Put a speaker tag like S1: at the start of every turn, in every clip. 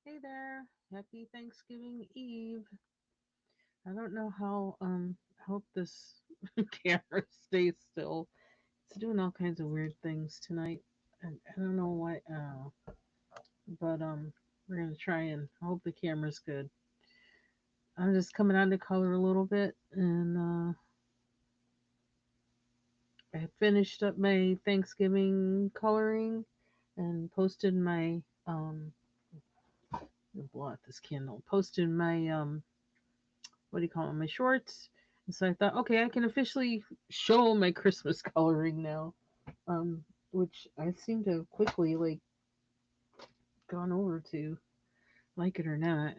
S1: Hey there. Happy Thanksgiving Eve. I don't know how I hope this camera stays still. It's doing all kinds of weird things tonight. I don't know why but we're going to try and I hope the camera's good. I'm just coming on to color a little bit and I finished up my Thanksgiving coloring and posted my blow out this candle. Posted my what do you call it, my shorts. And so I thought, okay, I can officially show my Christmas coloring now, um, which I seem to have quickly like gone over to, like it or not.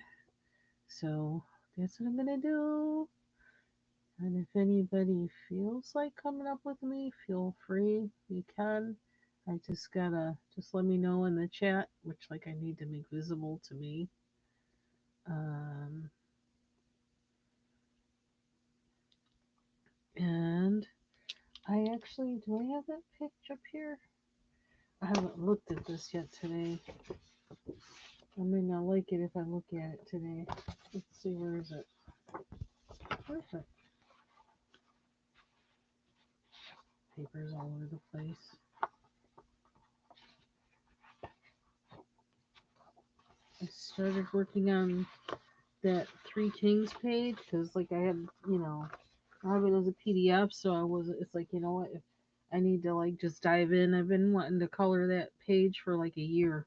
S1: So that's what I'm gonna do. And if anybody feels like coming up with me, feel free. You can. I just let me know in the chat, which like I need to make visible to me. Um, and I actually do I have that picture up here? I haven't looked at this yet today. I may not like it if I look at it today. Let's see, where is it? Perfect. Papers all over the place. I started working on that Three Kings page because, like, I had, I have it as a PDF, so it's like, you know what, if I need to, like, just dive in. I've been wanting to color that page for, like, a year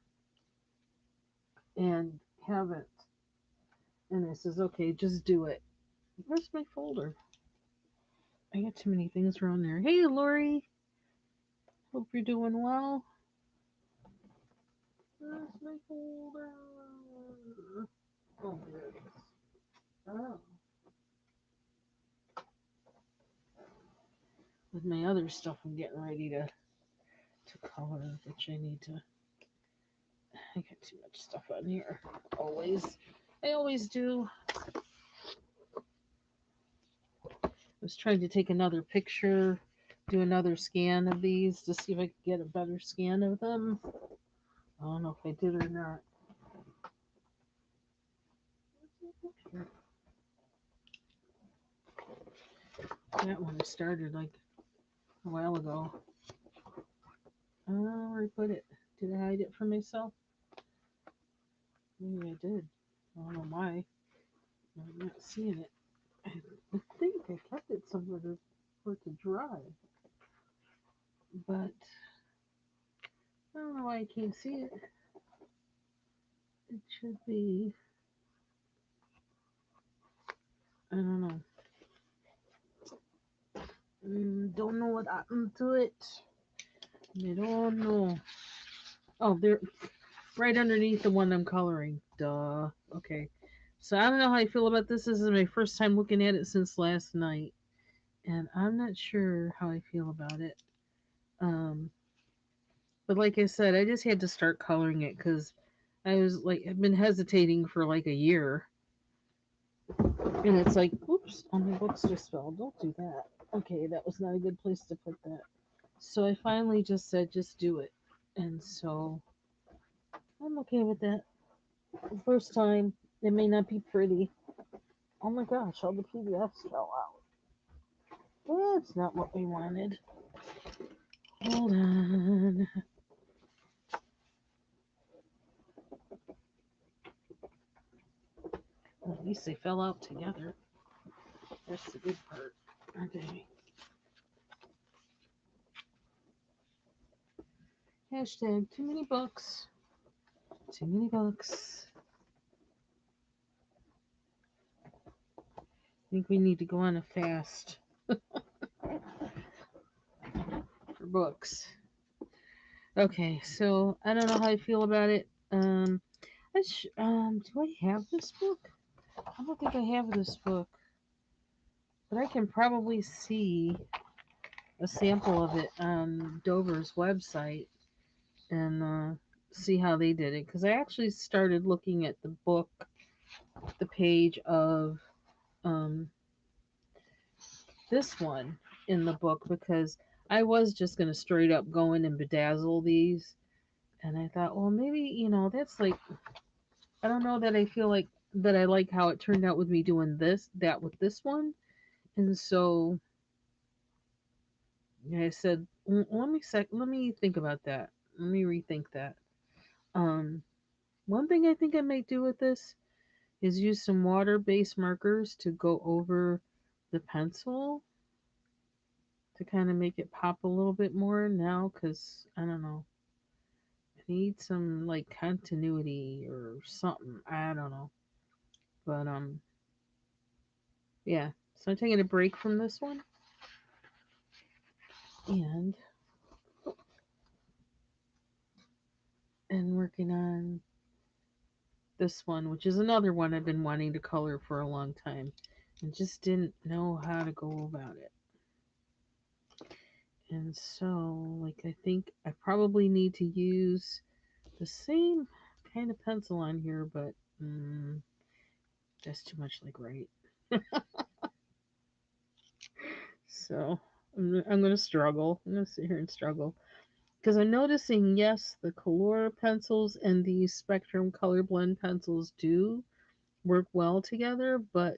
S1: and haven't. And it says, okay, just do it. Where's my folder? I got too many things around there. Hey, Lori. Hope you're doing well. Where's my folder? Oh, there it is. Oh. With my other stuff, I'm getting ready to color, which I need to. I got too much stuff on here. Always. I always do. I was trying to take another picture, do another scan of these to see if I could get a better scan of them. I don't know if I did or not. That one started like a while ago. Where I put it? Did I hide it from myself? Maybe I did. I don't know why. I'm not seeing it. I think I kept it somewhere for it to dry, but I don't know why I can't see it. It should be. I don't know. Don't know what happened to it. I don't know. Oh, they're right underneath the one I'm coloring. Duh. Okay. So I don't know how I feel about this. This is my first time looking at it since last night, and I'm not sure how I feel about it. Um, but like I said, I just had to start coloring it because I was like, I've been hesitating for like a year, and it's like, oops, all my books just fell. Don't do that. Okay, that was not a good place to put that. So I finally just said, just do it, and so I'm okay with that. First time, it may not be pretty. Oh my gosh, all the PDFs fell out. That's not what we wanted. Hold on. Well, at least they fell out together. That's the good part. Okay. Hashtag too many books. Too many books. I think we need to go on a fast for books. Okay, so I don't know how I feel about it. Do I have this book? I don't think I have this book, but I can probably see a sample of it on Dover's website and see how they did it. Because I actually started looking at the book, the page of um, this one in the book because I was just going to straight up go in and bedazzle these. And I thought, well, maybe, that's like I don't know that I feel like that I like how it turned out with me doing that with this one. And so yeah, I said, let me think about that. Let me rethink that. Um, One thing I think I might do with this is use some water-based markers to go over the pencil to kind of make it pop a little bit more now, because I don't know. I need some like continuity or something. I don't know. But yeah. So I'm taking a break from this one and working on this one, which is another one I've been wanting to color for a long time and just didn't know how to go about it. And so, like, I think I probably need to use the same kind of pencil on here, but that's too much like right. So I'm going to struggle. I'm going to sit here and struggle. Because I'm noticing, yes, the Color pencils and the Spectrum Color Blend pencils do work well together, but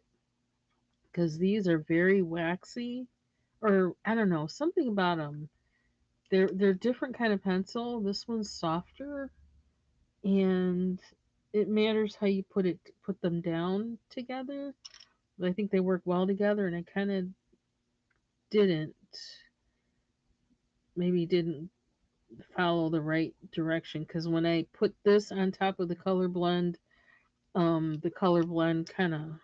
S1: because these are very waxy, or I don't know, something about them. They're different kind of pencil. This one's softer, and it matters how you put them down together. I think they work well together, and I kind of didn't maybe didn't follow the right direction because when I put this on top of the color blend kind of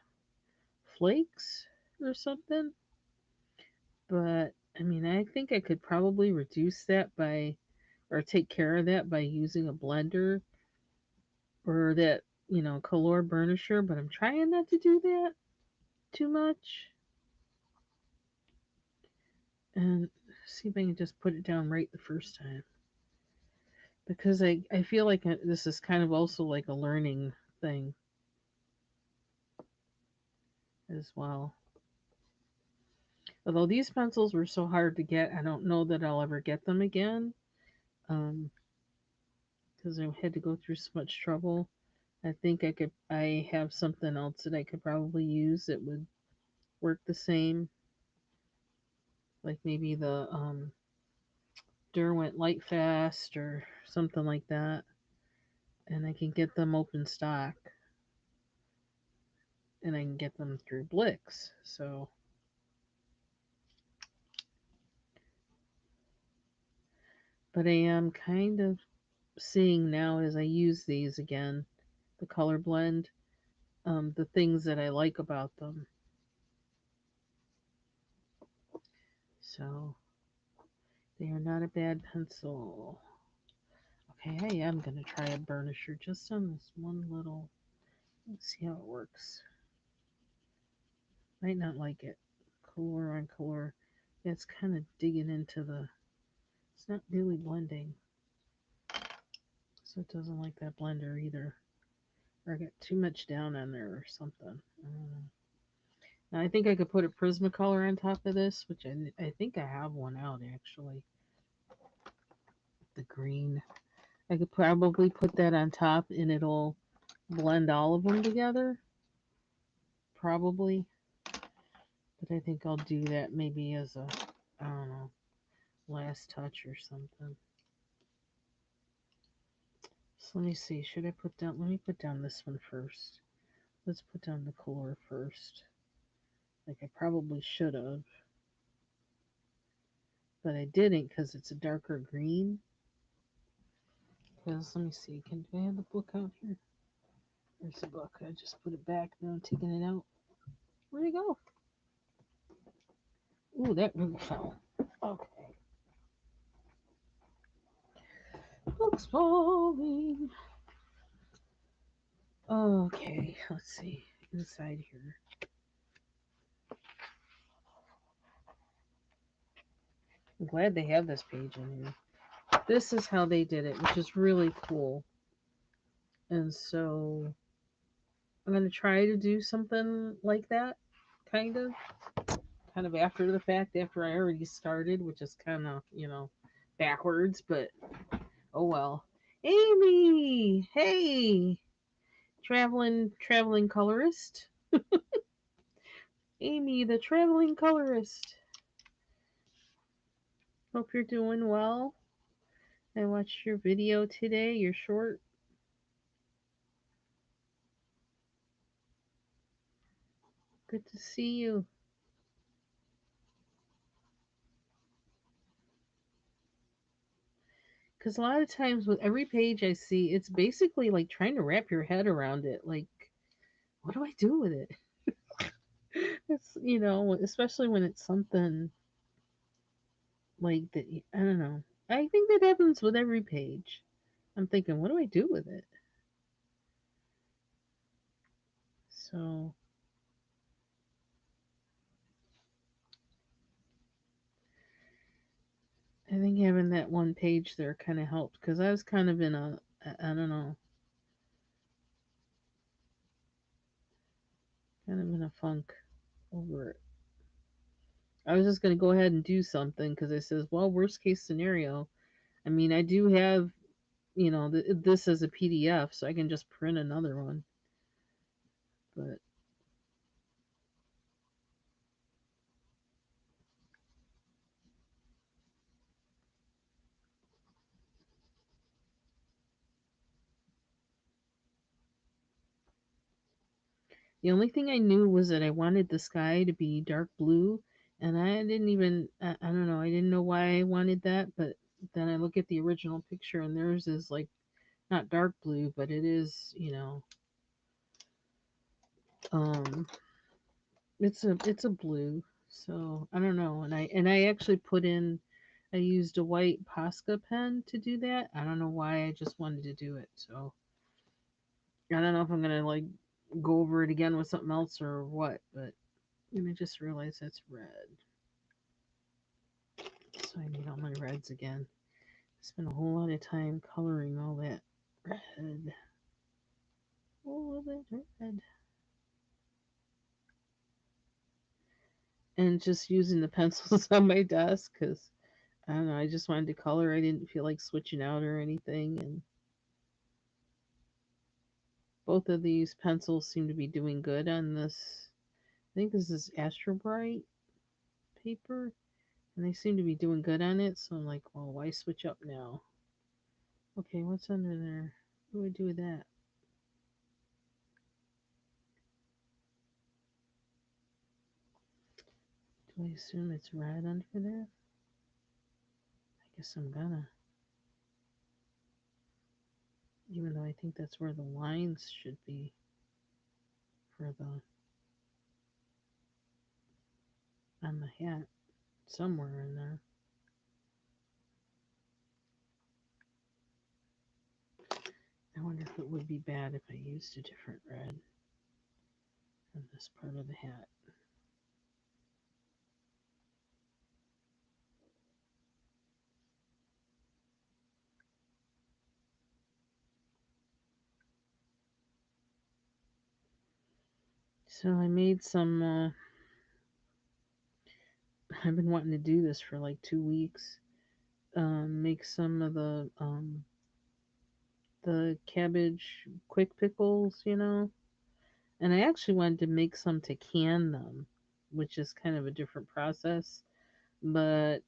S1: flakes or something. But I mean, I think I could probably reduce that by or take care of that by using a blender or that, color burnisher, but I'm trying not to do that too much. And see if I can just put it down right the first time. Because I feel like this is kind of also like a learning thing as well. Although these pencils were so hard to get, I don't know that I'll ever get them again. Um, because I had to go through so much trouble. I think I have something else that I could probably use that would work the same, like maybe the Derwent Lightfast or something like that, and I can get them open stock, and I can get them through Blix. So, but I am kind of seeing now as I use these again, the color blend, the things that I like about them. So they are not a bad pencil. Okay, I am gonna try a burnisher just on this one little. Let's see how it works. Might not like it. Color on color. It's kind of digging into the. It's not really blending, so it doesn't like that blender either. Or I got too much down on there or something. Now I think I could put a Prismacolor on top of this, which I think I have one out actually. The green. I could probably put that on top and it'll blend all of them together. Probably. But I think I'll do that maybe as a, I don't know, last touch or something. So let me see. Should I put down, let me put down this one first. Let's put down the color first. Like I probably should have. But I didn't because it's a darker green. Because let me see. Do I have the book out here? There's the book. I just put it back. Now I'm taking it out. Where'd it go? Ooh, that really fell. Okay. Book's falling. Okay, let's see. Inside here. I'm glad they have this page in here. This is how they did it, which is really cool. And so I'm going to try to do something like that, kind of. Kind of after the fact, after I already started, which is kind of, backwards, but oh well. Amy! Hey! traveling colorist. Amy, the traveling colorist. Hope you're doing well. I watched your video today, your short. Good to see you. Because a lot of times with every page I see, it's basically like trying to wrap your head around it. Like, what do I do with it? It's, especially when it's something like that. I don't know. I think that happens with every page. I'm thinking, what do I do with it? So I think having that one page there kind of helped because I was kind of in I don't know, kind of in a funk over it. I was just going to go ahead and do something because it says, well, worst case scenario. I mean, I do have, this as a PDF, so I can just print another one. But the only thing I knew was that I wanted the sky to be dark blue, and I didn't even, I don't know, I didn't know why I wanted that, but then I look at the original picture and theirs is like not dark blue, but it is, um it's a blue. So I don't know, and I actually put in, I used a white Posca pen to do that. I don't know why, I just wanted to do it. So I don't know if I'm gonna like go over it again with something else or what, but I just realized that's red. So I need all my reds again. Spent a whole lot of time coloring all that red. All that red. And just using the pencils on my desk because I don't know, I just wanted to color. I didn't feel like switching out or anything. And both of these pencils seem to be doing good on this. I think this is Astro Bright paper, and they seem to be doing good on it. So I'm like, well, why switch up now? Okay, what's under there? What do I do with that? Do I assume it's red under there? I guess I'm gonna. Even though I think that's where the lines should be for the on the hat, somewhere in there. I wonder if it would be bad if I used a different red on this part of the hat. So I made some. I've been wanting to do this for like 2 weeks. Make some of the cabbage quick pickles, And I actually wanted to make some to can them, which is kind of a different process. But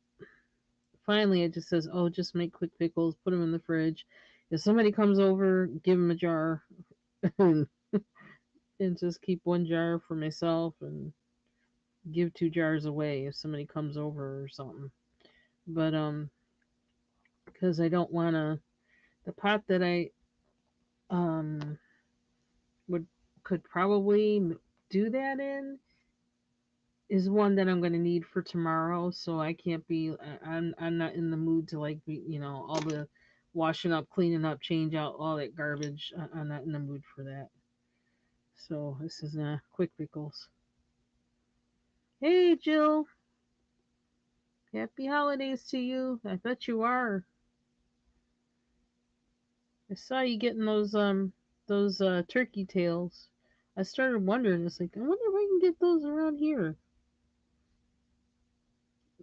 S1: finally, it just says, "Oh, just make quick pickles, put them in the fridge. If somebody comes over, give them a jar, and, and just keep one jar for myself, and give 2 jars away if somebody comes over or something." But because I don't want to, the pot that I um would could probably do that in is one that I'm going to need for tomorrow, so I can't be I'm not in the mood to like be, all the washing up, cleaning up, change out all that garbage. I'm not in the mood for that. So this is quick pickles. Hey Jill, happy holidays to you. I bet you are. I saw you getting those turkey tails. I started wondering, it's like, I wonder if I can get those around here.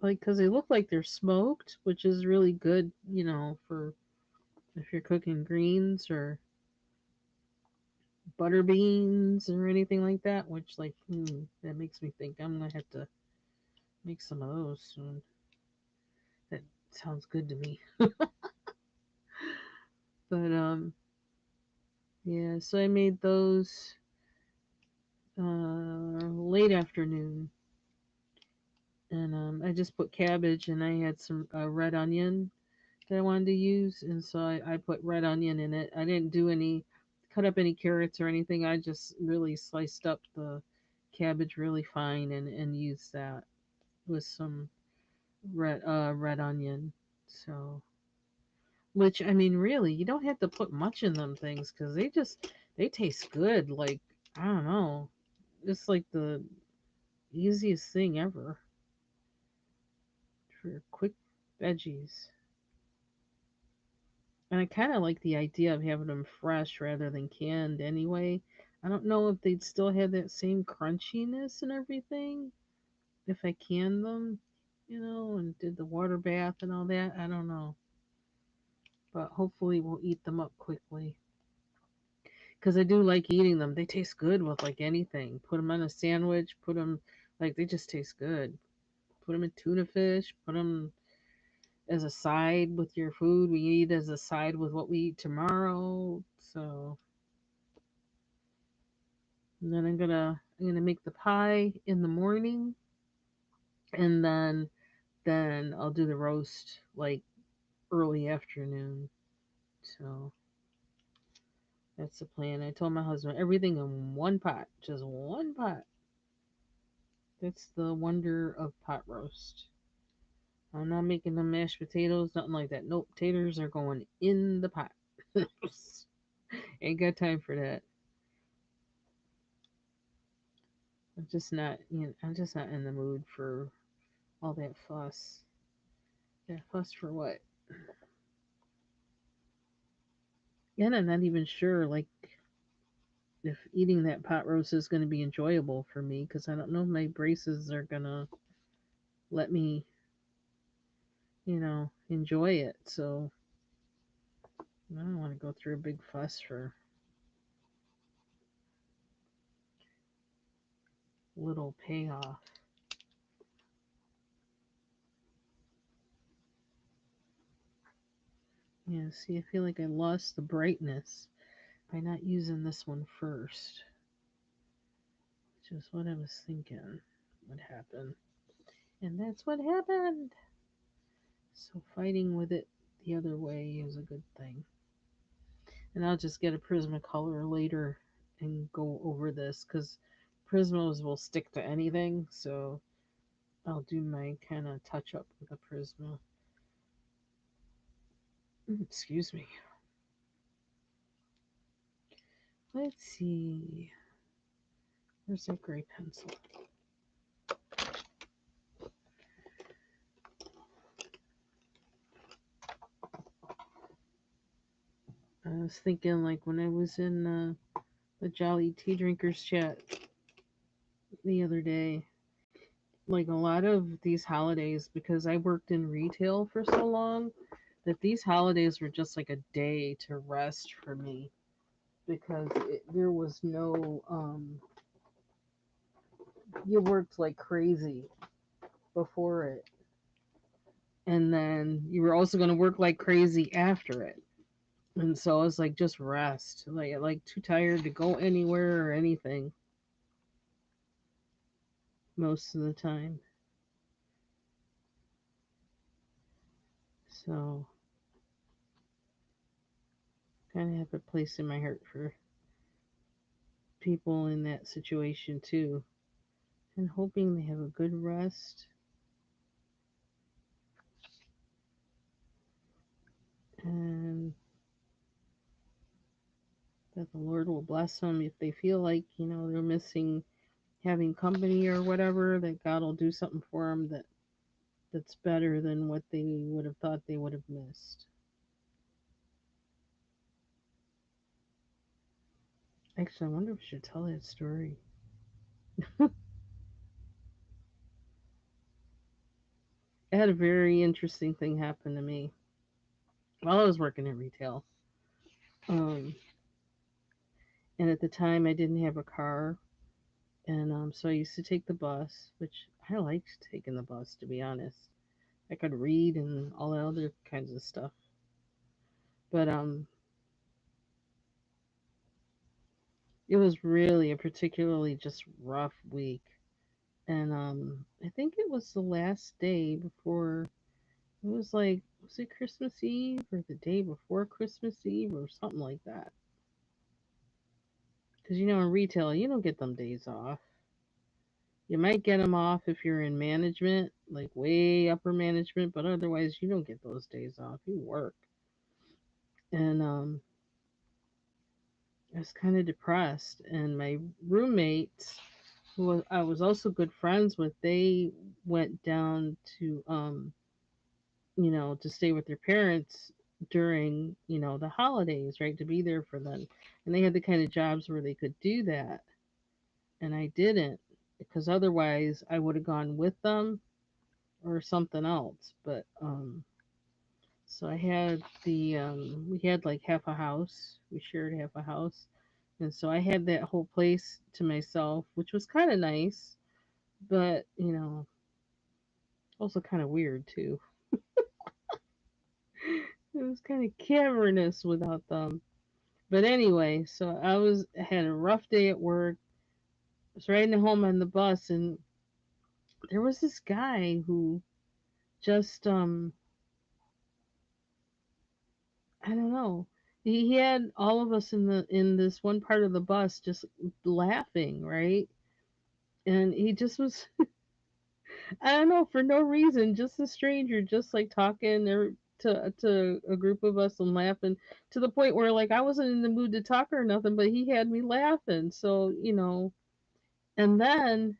S1: Like, because they look like they're smoked, which is really good, for if you're cooking greens or butter beans or anything like that, which like that makes me think I'm gonna have to make some of those soon. That sounds good to me. But yeah, so I made those late afternoon, and I just put cabbage, and I had some red onion that I wanted to use, and so I put red onion in it. I didn't do any cut up any carrots or anything. I just really sliced up the cabbage really fine and used that with some red onion. So, which I mean, really, you don't have to put much in them things because they taste good. Like I don't know, it's like the easiest thing ever for quick veggies. And I kind of like the idea of having them fresh rather than canned anyway. I don't know if they'd still have that same crunchiness and everything if I canned them, and did the water bath and all that. I don't know. But hopefully we'll eat them up quickly. Because I do like eating them. They taste good with like anything. Put them on a sandwich, put them, like, they just taste good. Put them in tuna fish, put them as a side with your food. We eat as a side with what we eat tomorrow. So and then I'm gonna make the pie in the morning, and then I'll do the roast like early afternoon. So that's the plan. I told my husband everything in one pot, just one pot. That's the wonder of pot roast. I'm not making them mashed potatoes, nothing like that. Nope, taters are going in the pot. Ain't got time for that. I'm just not in the mood for all that fuss. That fuss for what? And I'm not even sure, like, if eating that pot roast is going to be enjoyable for me because I don't know if my braces are going to let me, enjoy it. So I don't want to go through a big fuss for little payoff. Yeah, see, I feel like I lost the brightness by not using this one first, which is what I was thinking would happen. And that's what happened. So fighting with it the other way is a good thing. And I'll just get a Prismacolor later and go over this because Prismas will stick to anything. So I'll do my kind of touch up with a Prisma. Excuse me. Let's see. Where's that gray pencil? I was thinking, like, when I was in the Jolly Tea Drinkers chat the other day, like, a lot of these holidays, because I worked in retail for so long, that these holidays were just like a day to rest for me because there was no, you worked like crazy before it. And then you were also going to work like crazy after it. And so I was like, just rest. Like too tired to go anywhere or anything most of the time. So kind of have a place in my heart for people in that situation too. And hoping they have a good rest. And that the Lord will bless them if they feel like, they're missing having company or whatever, that God will do something for them that's better than what they would have thought they would have missed. Actually, I wonder if I should tell that story. I had a very interesting thing happen to me while I was working in retail. Um, And at the time, I didn't have a car, and so I used to take the bus, which I liked taking the bus, to be honest. I could read and all that other kinds of stuff. But it was really a particularly just rough week. And I think it was the last day before, it was like, was it Christmas Eve or the day before Christmas Eve or something like that? Because in retail, you don't get them days off. You might get them off if you're in management, like way upper management, but otherwise, you don't get those days off. You work. And I was kind of depressed. And my roommates, I was also good friends with, they went down to to stay with their parents during, the holidays, right? To be there for them. And they had the kind of jobs where they could do that. And I didn't, because otherwise I would have gone with them or something else. But so I had we had like half a house. We shared half a house. And so I had that whole place to myself, which was kind of nice, but also kind of weird too. It was kind of cavernous without them. But anyway, so I had a rough day at work. I was riding home on the bus, and there was this guy who just I don't know. He had all of us in this one part of the bus just laughing, right? And he just was I don't know, for no reason, just a stranger, just like talking to a group of us and laughing, to the point where like I wasn't in the mood to talk or nothing, but he had me laughing. So and then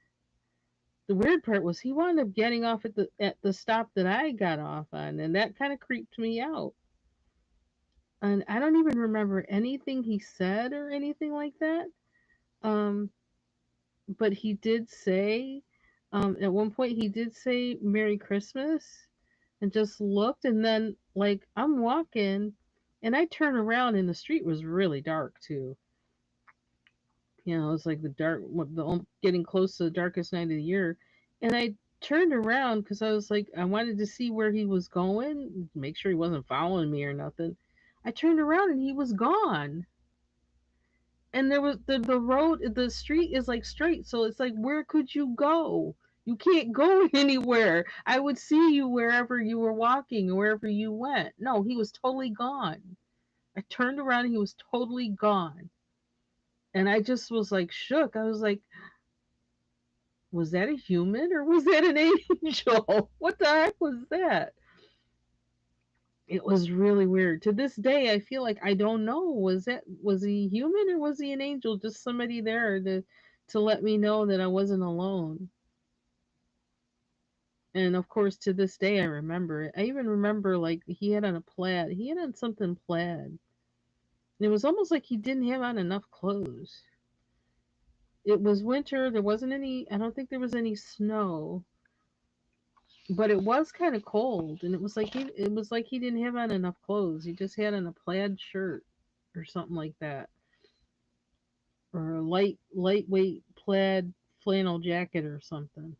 S1: the weird part was he wound up getting off at the stop that I got off on, and that kind of creeped me out. And I don't even remember anything he said or anything like that. Um, but he did say, at one point he did say Merry Christmas, and just looked, and then like I'm walking, and I turn around, and the street was really dark too. It was like getting close to the darkest night of the year, and I turned around because I was like I wanted to see where he was going, make sure he wasn't following me or nothing. I turned around and he was gone. And there was the street is like straight, so it's like, where could you go? You can't go anywhere. I would see you wherever you were walking or wherever you went. No, he was totally gone. I turned around and he was totally gone. And I just was like shook. I was like, was that a human or was that an angel? What the heck was that? It was really weird. To this day, I feel like I don't know. Was he human or was he an angel? Just somebody there to let me know that I wasn't alone. And of course, to this day, I remember it. I even remember like he had on a plaid. He had on something plaid. It was almost like he didn't have on enough clothes. It was winter. There wasn't any. I don't think there was any snow, but it was kind of cold. And it was like he didn't have on enough clothes. He just had on a plaid shirt or something like that, or a lightweight plaid flannel jacket or something.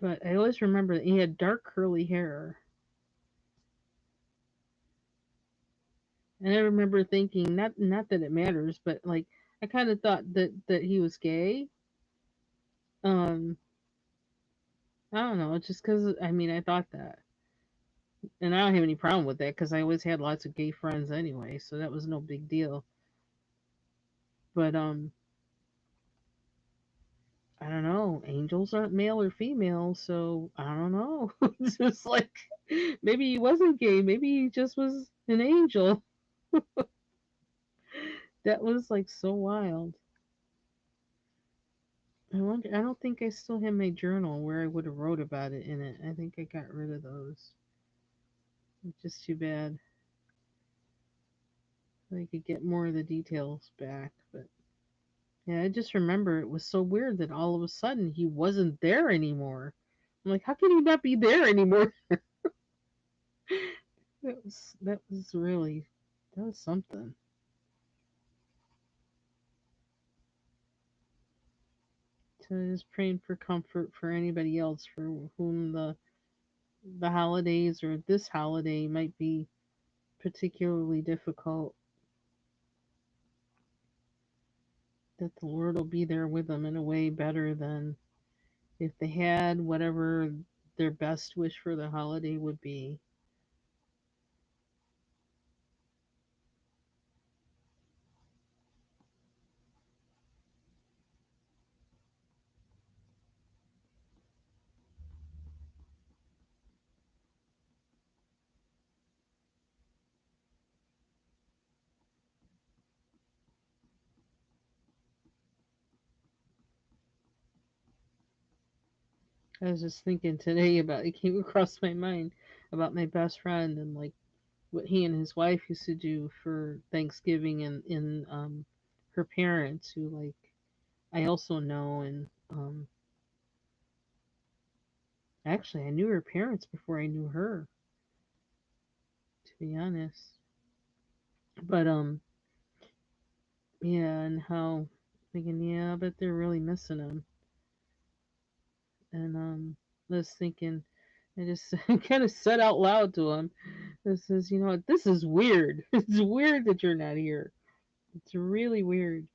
S1: But I always remember that he had dark curly hair. And I remember thinking, not that it matters, but like I kind of thought that he was gay. Um, I don't know, just because I mean I thought that, and I don't have any problem with that because I always had lots of gay friends anyway, so that was no big deal. But I don't know. Angels aren't male or female, so I don't know. It's just like maybe he wasn't gay. Maybe he just was an angel. That was like so wild. I wonder. I don't think I still have my journal where I would have wrote about it in it. I think I got rid of those. It's just too bad. I could get more of the details back, but yeah, I just remember it was so weird that all of a sudden he wasn't there anymore. I'm like, how can he not be there anymore? That was really that was something. So just praying for comfort for anybody else for whom the holidays or this holiday might be particularly difficult. That the Lord will be there with them in a way better than if they had whatever their best wish for the holiday would be. I was just thinking today about it came across my mind about my best friend and like what he and his wife used to do for Thanksgiving and in her parents who like I also know and actually I knew her parents before I knew her to be honest. But yeah, and how thinking yeah, but they're really missing him. And I was thinking I just kind of said out loud to him, this is, you know, this is weird. It's weird that you're not here. It's really weird.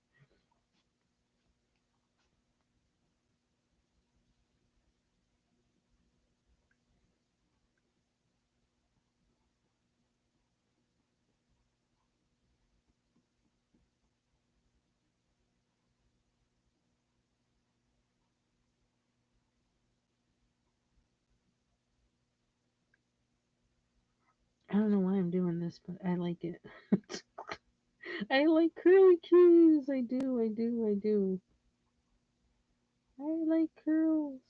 S1: I don't know why I'm doing this, but I like it. I like curly cues. I do, I do, I do. I like curls.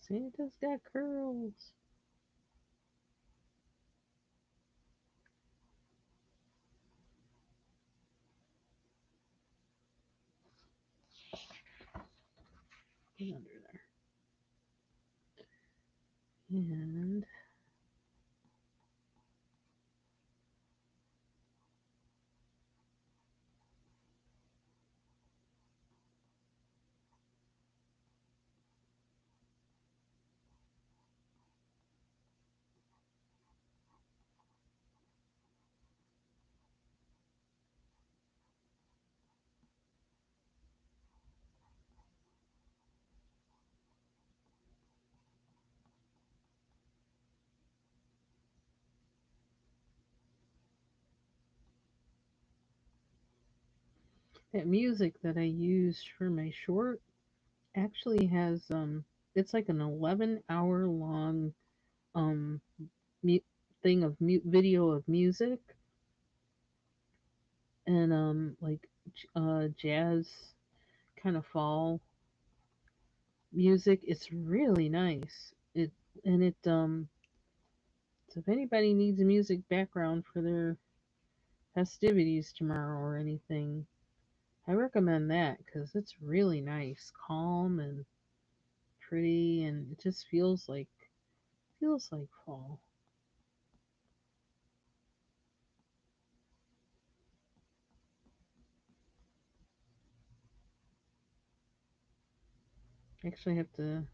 S1: Santa's got curls. Get under there. And that music that I used for my short actually has it's like an 11-hour long um mu- thing of video of music and like jazz kind of fall music. It's really nice. It and it so if anybody needs a music background for their festivities tomorrow or anything, I recommend that because it's really nice, calm and pretty, and it just feels like fall. Actually, I have to.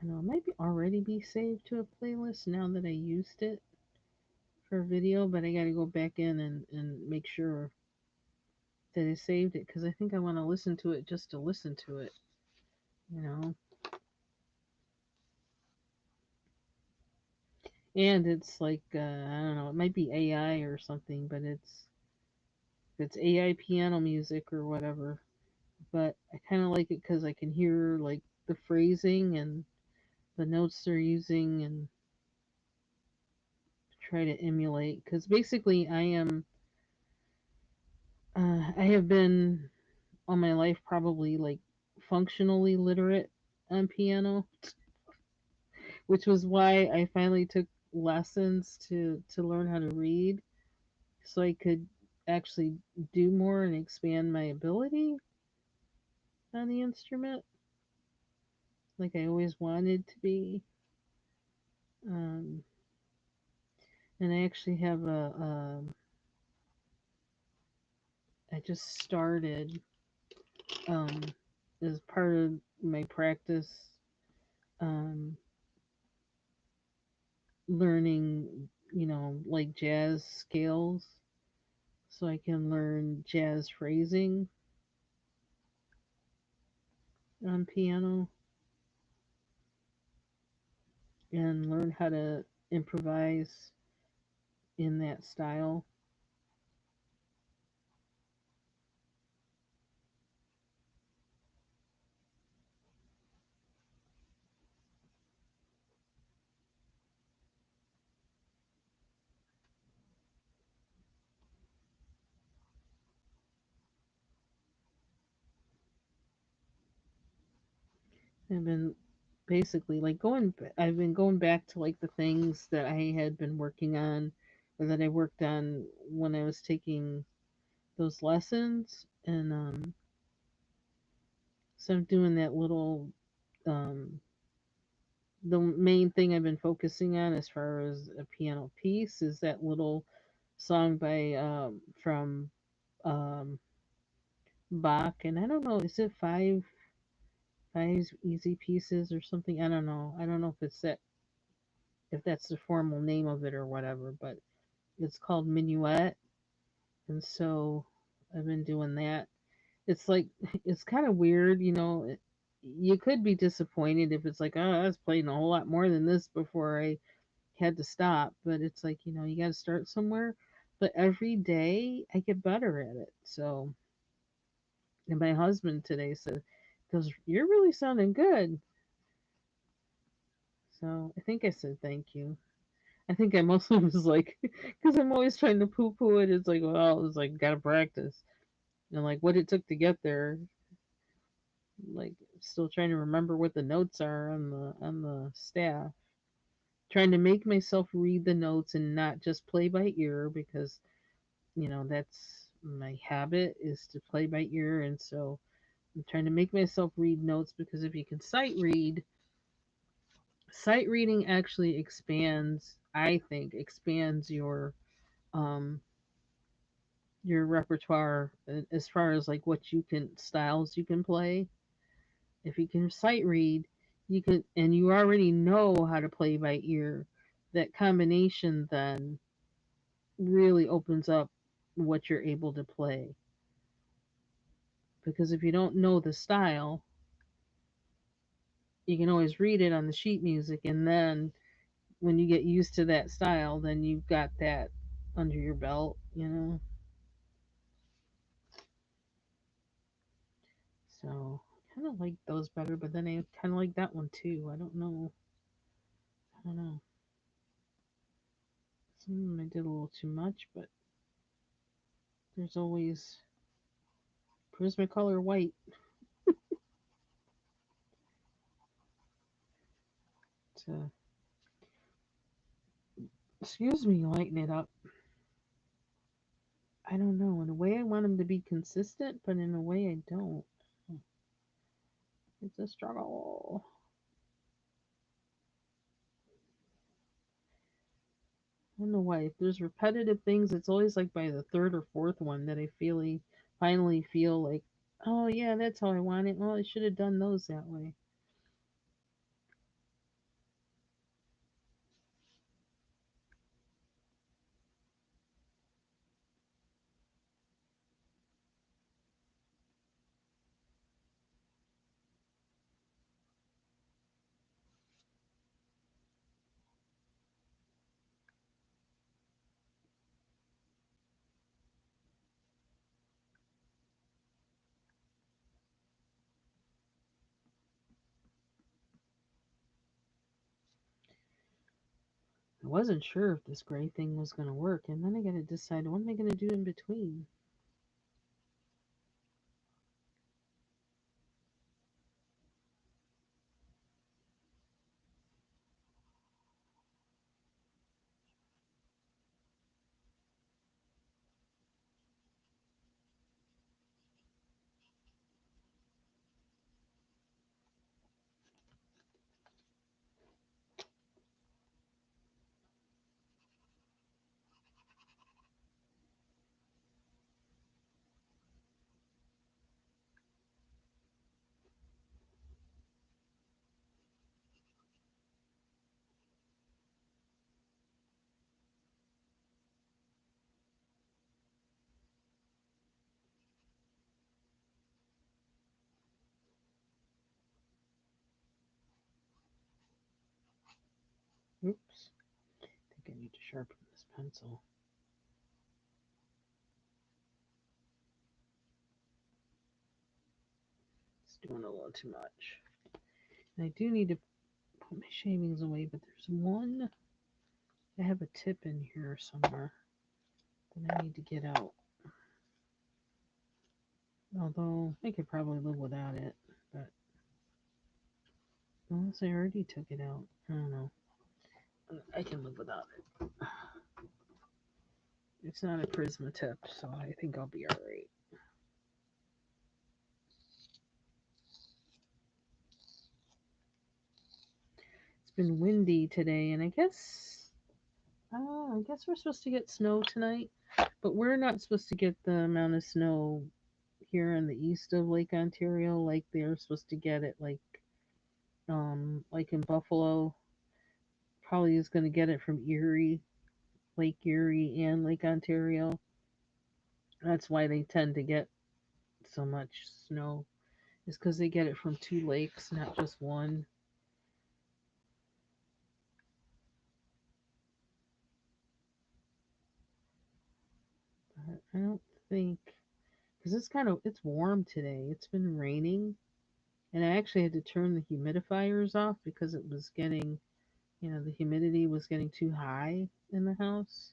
S1: I know it might be already be saved to a playlist now that I used it for video, but I got to go back in and make sure that I saved it because I think I want to listen to it just to listen to it. You know, and it's like I don't know, it might be AI or something, but it's AI piano music or whatever. But I kind of like it because I can hear like the phrasing and the notes they're using and try to emulate. Because basically, I have been all my life probably like functionally literate on piano, which was why I finally took lessons to learn how to read so I could actually do more and expand my ability on the instrument like I always wanted to be. Um, and I actually have a I just started um, as part of my practice, um, learning, like jazz scales, so I can learn jazz phrasing on piano and learn how to improvise in that style. I've been basically like I've been going back to like the things that I had been working on or that I worked on when I was taking those lessons. And so I'm doing that little, um, the main thing I've been focusing on as far as a piano piece is that little song by, from, um, Bach. And I don't know, is it five easy pieces or something? I don't know if it's that, if that's the formal name of it or whatever, but it's called Minuet. And so I've been doing that. It's like, it's kind of weird, you could be disappointed if it's like, oh, I was playing a whole lot more than this before I had to stop. But it's like, you got to start somewhere. But every day I get better at it. So, and my husband today said, goes, you're really sounding good. So I think I said thank you. I think I mostly was like, because I'm always trying to poo poo it. It's like, well, it's like, gotta practice. And like what it took to get there, like still trying to remember what the notes are on the staff. Trying to make myself read the notes and not just play by ear because, that's my habit is to play by ear. And so I'm trying to make myself read notes because if you can sight reading actually expands, I think, expands um your repertoire as far as like what you can styles you can play. If you can sight read, you can, and you already know how to play by ear. That combination then really opens up what you're able to play. Because if you don't know the style, you can always read it on the sheet music, and then when you get used to that style, then you've got that under your belt. So kind of like those better, but then I kind of like that one too. I don't know. I don't know. Some of them I did a little too much, but there's always Prismacolor white to, excuse me, lighten it up. I don't know. In a way, I want them to be consistent, but in a way, I don't. It's a struggle. I don't know why. If there's repetitive things, it's always like by the third or fourth one that I finally feel like, oh yeah, that's how I want it. Well, I should have done those that way. I wasn't sure if this gray thing was going to work, and then I got to decide what am I going to do in between. Oops. I think I need to sharpen this pencil. It's doing a little too much. And I do need to put my shavings away, but there's one. I have a tip in here somewhere that I need to get out. Although I could probably live without it, but unless I already took it out, I don't know. I can live without it. It's not a Prisma tip, so I think I'll be alright. It's been windy today, and I guess we're supposed to get snow tonight, but we're not supposed to get the amount of snow here in the east of Lake Ontario like they're supposed to get it like in Buffalo. Probably is going to get it from Erie, Lake Erie and Lake Ontario. That's why they tend to get so much snow. Is because they get it from two lakes, not just one. But I don't think because it's warm today. It's been raining, and I actually had to turn the humidifiers off because it was getting, the humidity was getting too high in the house.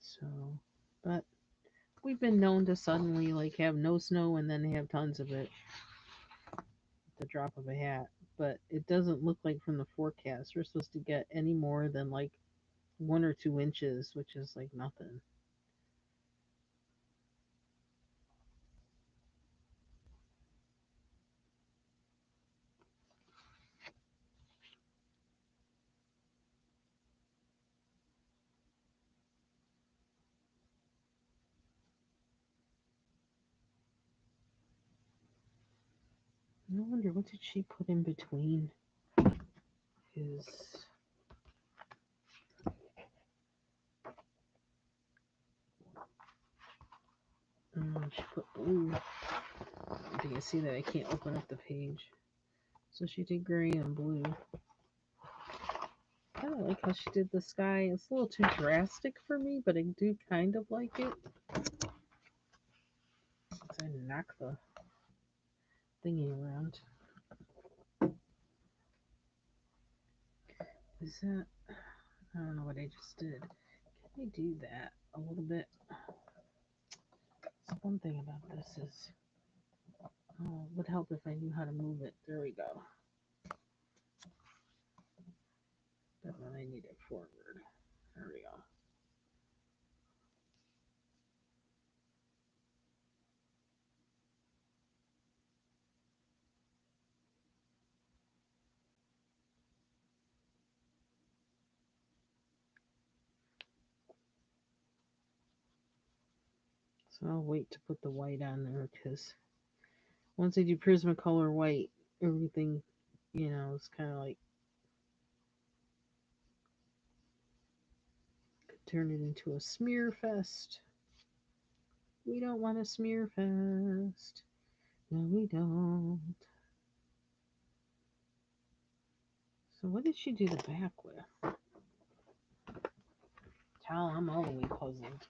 S1: So, but we've been known to suddenly like have no snow and then have tons of it at the drop of a hat. But it doesn't look like from the forecast we're supposed to get any more than like 1 or 2 inches, which is like nothing. I wonder what did she put in between his. She put blue. You can see that I can't open up the page. So she did gray and blue. I kind of like how she did the sky. It's a little too drastic for me, but I do kind of like it. I knock the thingy around. Is that? I don't know what I just did. Can I do that a little bit? So one thing about this is, it would help if I knew how to move it. There we go. But then I need it forward. There we go. So I'll wait to put the white on there because once I do Prismacolor white, everything, is kind of like could turn it into a smear fest. We don't want a smear fest. No, we don't. So what did she do the back with? Towel, I'm all the way puzzled.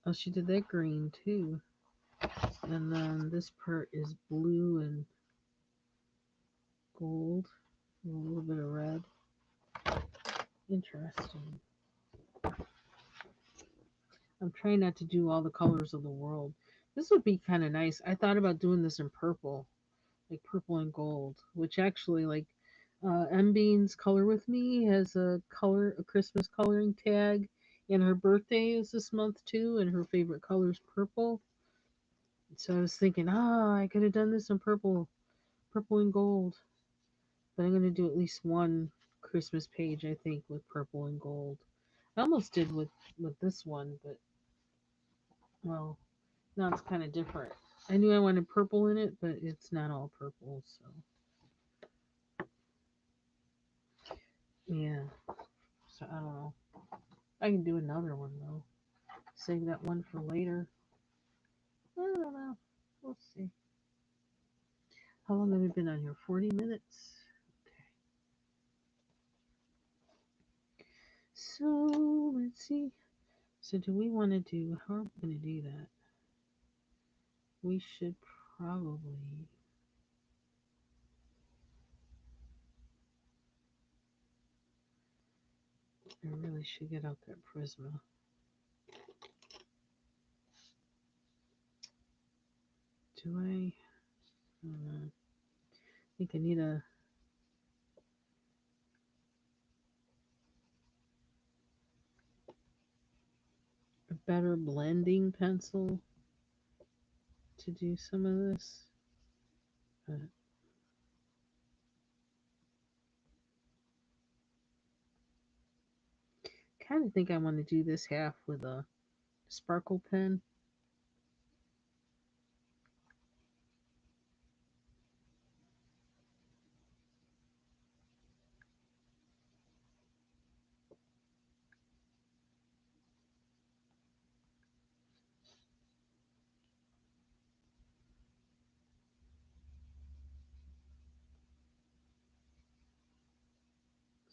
S1: Oh, she did that green too. And then this part is blue and gold. And a little bit of red. Interesting. I'm trying not to do all the colors of the world. This would be kind of nice. I thought about doing this in purple, like purple and gold, which actually, like, M Bean's Color With Me has a Christmas coloring tag, and her birthday is this month too, and her favorite color is purple. So I was thinking, I could have done this in purple and gold, but I'm gonna do at least one Christmas page, I think, with purple and gold. I almost did with this one, but well, now it's kind of different. I knew I wanted purple in it, but it's not all purple, so yeah. So I don't know. I can do another one though. save that one for later. I don't know. We'll see. How long have we been on here? 40 minutes? Okay. So let's see. So do we want to do, how are we going to do that? We should probably, I really should get out that Prisma. Do I? I think I need a better blending pencil to do some of this. But kind of think I want to do this half with a sparkle pen.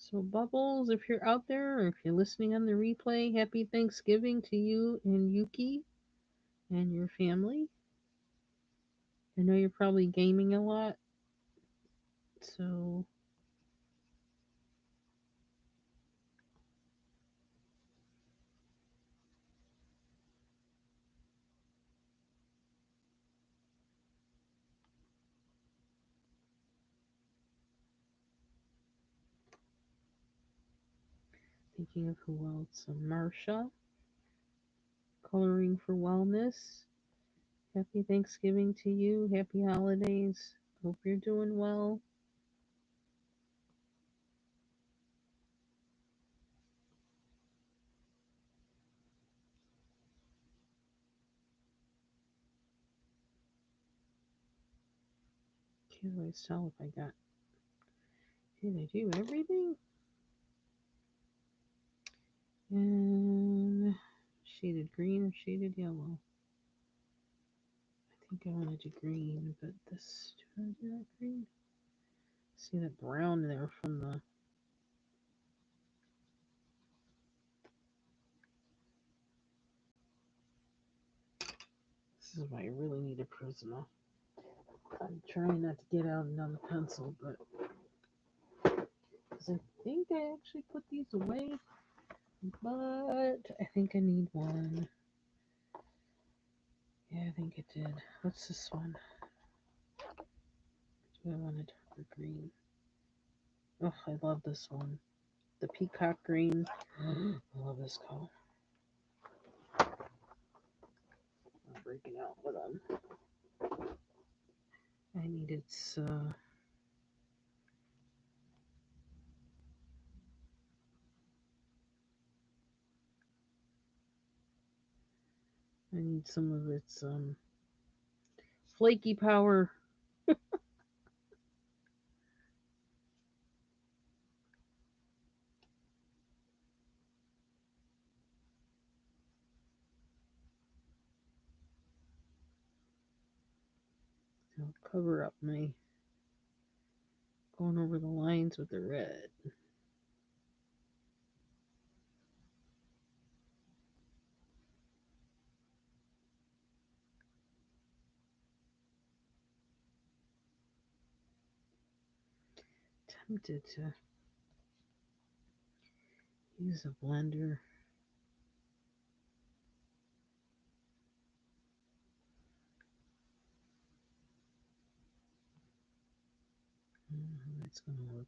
S1: So Bubbles, if you're out there or if you're listening on the replay, happy Thanksgiving to you and Yuki and your family. I know you're probably gaming a lot, so thinking of who else. Marsha, Coloring for Wellness. Happy Thanksgiving to you. Happy holidays. Hope you're doing well. Can't always tell if I got. Did I do everything? And shaded green or shaded yellow? I think I want to do green, but this. Do I do that green? See that brown there from the. This is why I really need a Prisma. I'm trying not to get out another pencil, but because I think I actually put these away, but I think I need one. Yeah, I think it did. What's this one? Do I want a darker green? Oh, I love this one. The peacock green. I love this color. I'm breaking out with them. I need its. I need some of its flaky power. I'll cover up my going over the lines with the red. Tempted to use a blender. That's gonna work.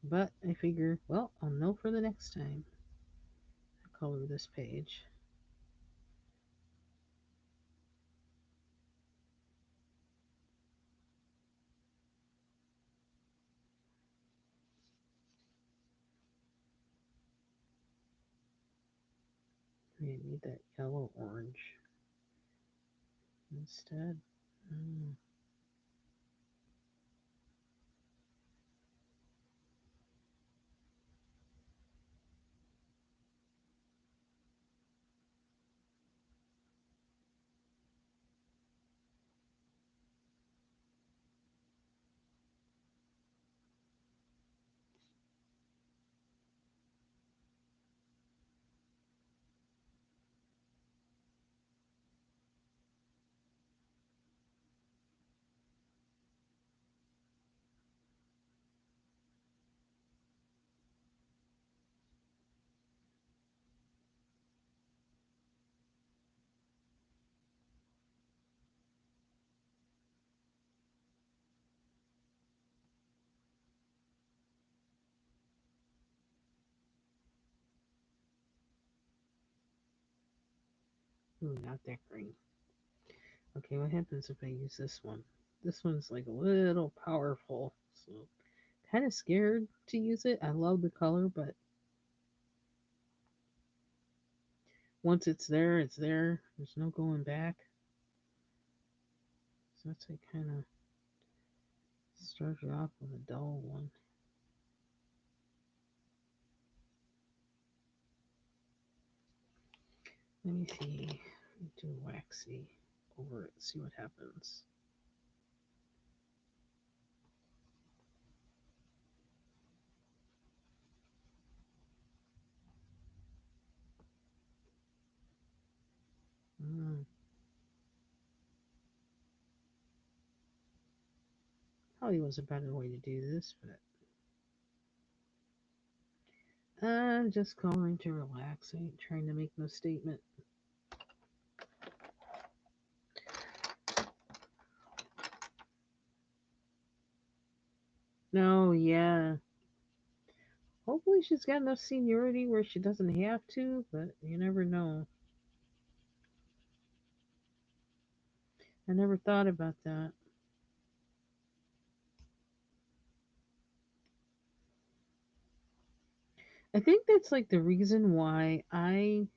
S1: But I figure, well, I'll know for the next time. I color this page. I need that yellow orange instead. Mm. Ooh, not that green. Okay, what happens if I use this one? This one's like a little powerful, so kind of scared to use it. I love the color, but once it's there, it's there. There's no going back. So that's like kind of start you off with a dull one. Let me see. Let me do waxy over it. See what happens. Mm, probably was a better way to do this, but I'm just coloring to relax. I ain't trying to make no statement. No, yeah. Hopefully she's got enough seniority where she doesn't have to, but you never know. I never thought about that. I think that's like the reason why like,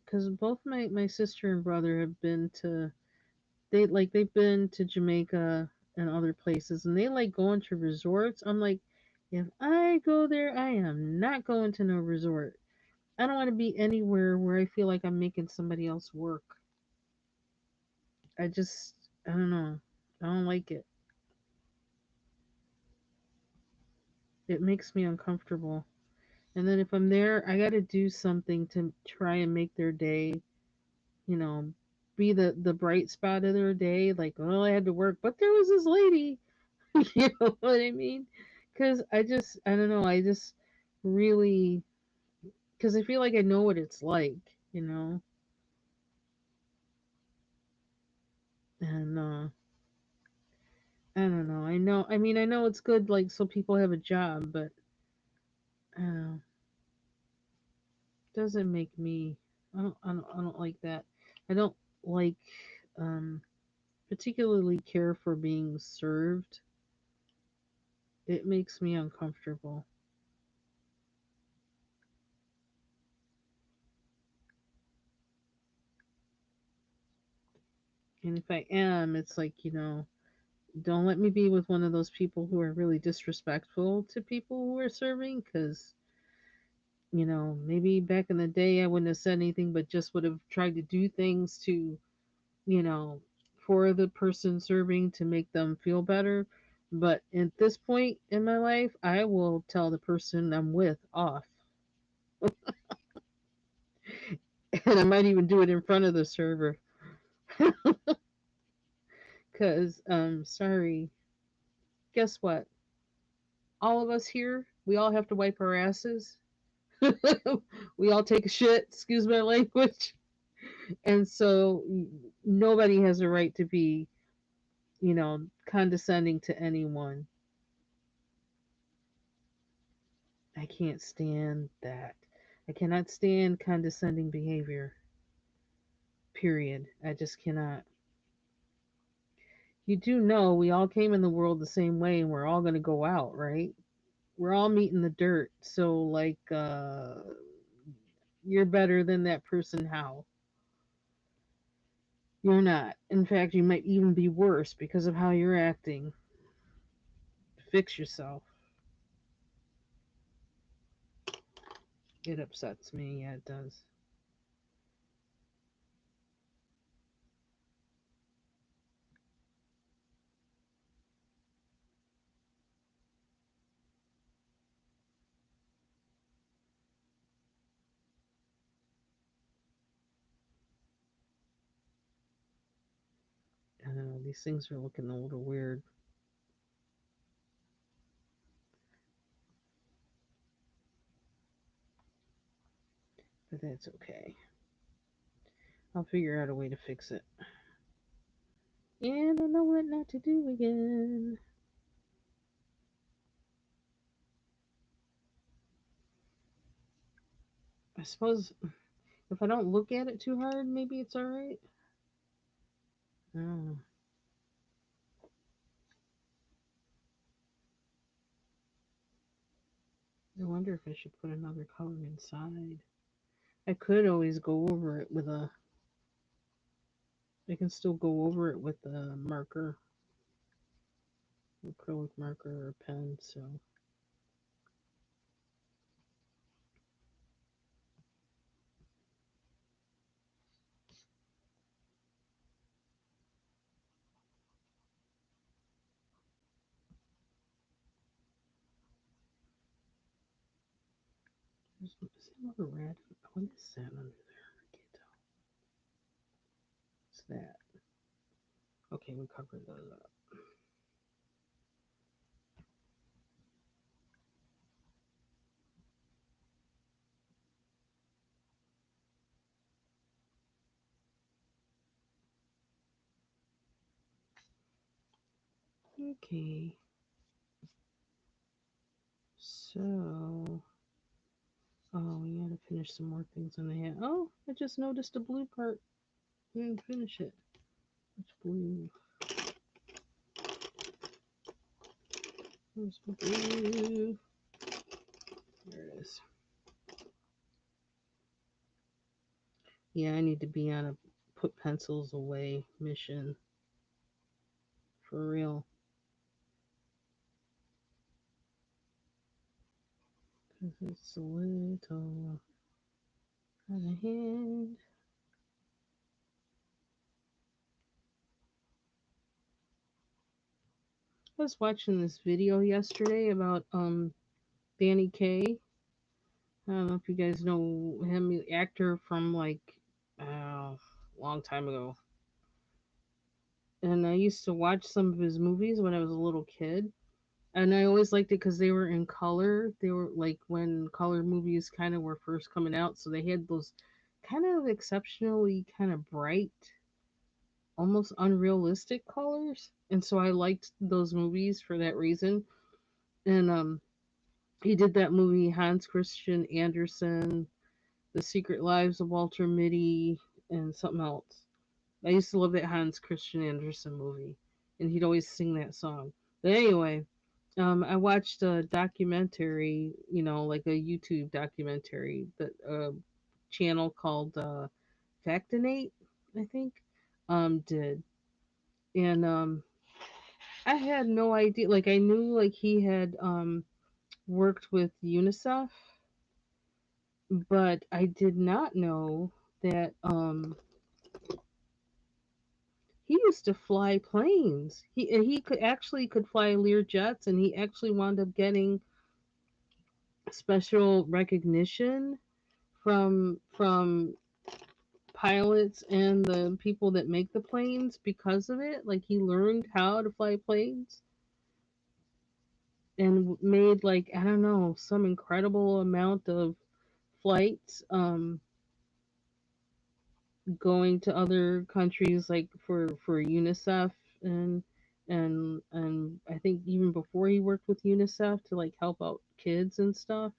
S1: because both my sister and brother have been to, they've been to Jamaica and other places, and they like going to resorts. I'm like, if I go there, I am not going to no resort. I don't want to be anywhere where I feel like I'm making somebody else work. I just, I don't know. I don't like it. It makes me uncomfortable. And then if I'm there, I got to do something to try and make their day, you know, be the bright spot of their day. Like, oh, I had to work, but there was this lady. You know what I mean? Because I don't know. I just really, because I feel like I know what it's like, you know? And I don't know. I mean, I know it's good, like, so people have a job, but uh, doesn't make me, I don't like that. I don't like, um, particularly care for being served. It makes me uncomfortable. And if I am, it's like, don't let me be with one of those people who are really disrespectful to people who are serving, because, maybe back in the day I wouldn't have said anything, but just would have tried to do things to, you know, for the person serving to make them feel better. But at this point in my life, I will tell the person I'm with off. And I might even do it in front of the server. Because, sorry, guess what? All of us here, we all have to wipe our asses. We all take a shit, excuse my language. And so nobody has a right to be, condescending to anyone. I can't stand that. I cannot stand condescending behavior. Period. I just cannot. You do know we all came in the world the same way and we're all going to go out, right? We're all meeting the dirt. So, like, you're better than that person. How? You're not. In fact, you might even be worse because of how you're acting. Fix yourself. It upsets me. Yeah, it does. I don't know. These things are looking a little weird, but that's okay. I'll figure out a way to fix it. And I know what not to do again. I suppose If I don't look at it too hard, maybe it's alright. Oh, I wonder if I should put another color inside. I could always go over it with a. I can still go over it with a marker, acrylic marker or pen. So is that another red? What is that under there? I can't tell. What's that? Okay, we covered those up. Okay, so we gotta finish some more things on the hat. Oh, I just noticed the blue part. We didn't finish it. Which blue? Where's the blue? There it is. Yeah, I need to be on a put pencils away mission for real. Cause it's a little out of hand. I was watching this video yesterday about Danny Kaye. I don't know if you guys know him, the actor from like a long time ago. And I used to watch some of his movies when I was a little kid. And I always liked it because they were in color. They were like when color movies kind of were first coming out. So they had those kind of exceptionally kind of bright, almost unrealistic colors. And so I liked those movies for that reason. And he did that movie Hans Christian Andersen, The Secret Lives of Walter Mitty, and something else. I used to love that Hans Christian Andersen movie, and he'd always sing that song. But anyway, I watched a documentary, like a YouTube documentary that channel called Factinate, I think, did, and I had no idea. Like I knew like he had worked with UNICEF, but I did not know that he used to fly planes. He could fly Lear jets, and he actually wound up getting special recognition from pilots and the people that make the planes because of it. Like he learned how to fly planes and made like I don't know some incredible amount of flights going to other countries like for UNICEF and and I think even before he worked with UNICEF to like help out kids and stuff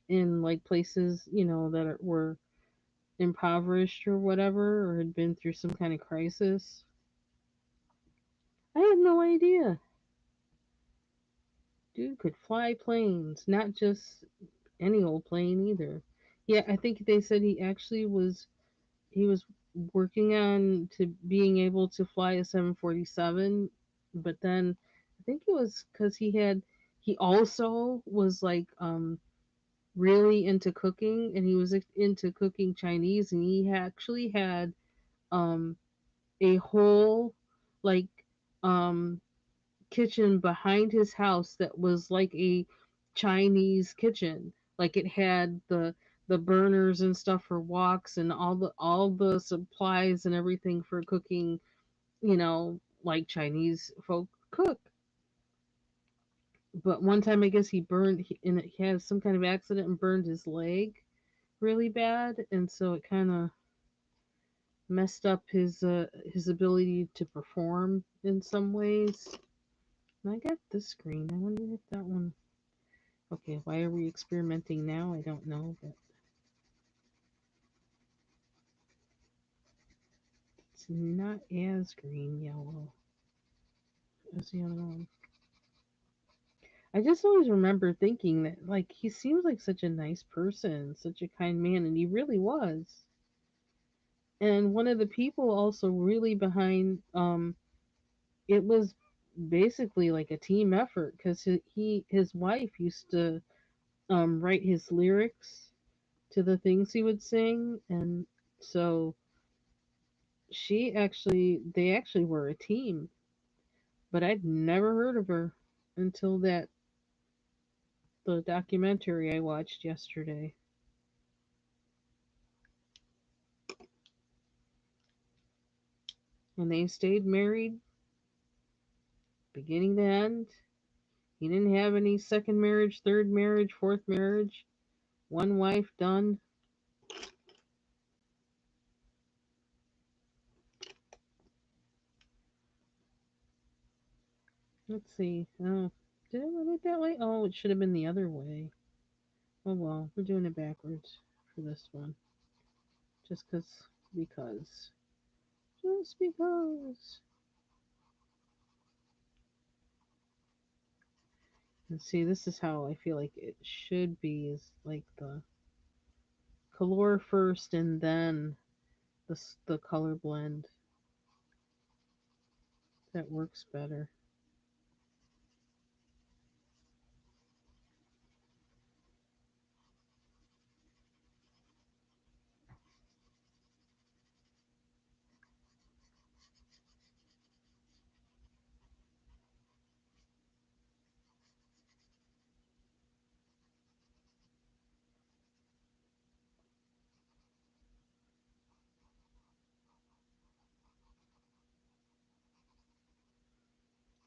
S1: in like places that were impoverished or whatever or had been through some kind of crisis. I had no idea. Dude could fly planes, not just any old plane either. Yeah, I think they said he was working on to being able to fly a 747, but then I think it was cuz he also was like really into cooking, and he was into cooking Chinese, and he actually had um a whole like um kitchen behind his house that was like a Chinese kitchen. Like it had the burners and stuff for woks and all the supplies and everything for cooking, like Chinese folk cook. But one time I guess and he had some kind of accident and burned his leg really bad, and so it kind of messed up his ability to perform in some ways. And I got this screen. I wonder if that one. Okay, why are we experimenting now? I don't know, but It's not as green yellow as the other one. I just always remember thinking that, like, he seems like such a nice person, such a kind man, and he really was. And one of the people also really behind it was basically like a team effort because his wife used to write his lyrics to the things he would sing, and so they actually were a team, but I'd never heard of her until that the documentary I watched yesterday. And they stayed married beginning to end. He didn't have any second marriage, third marriage, fourth marriage. One wife done. Let's see. Oh, did I run it that way? Oh, it should have been the other way. Oh well, we're doing it backwards for this one. Just because. Just because. And see, this is how I feel like it should be is like the color first and then the color blend. That works better.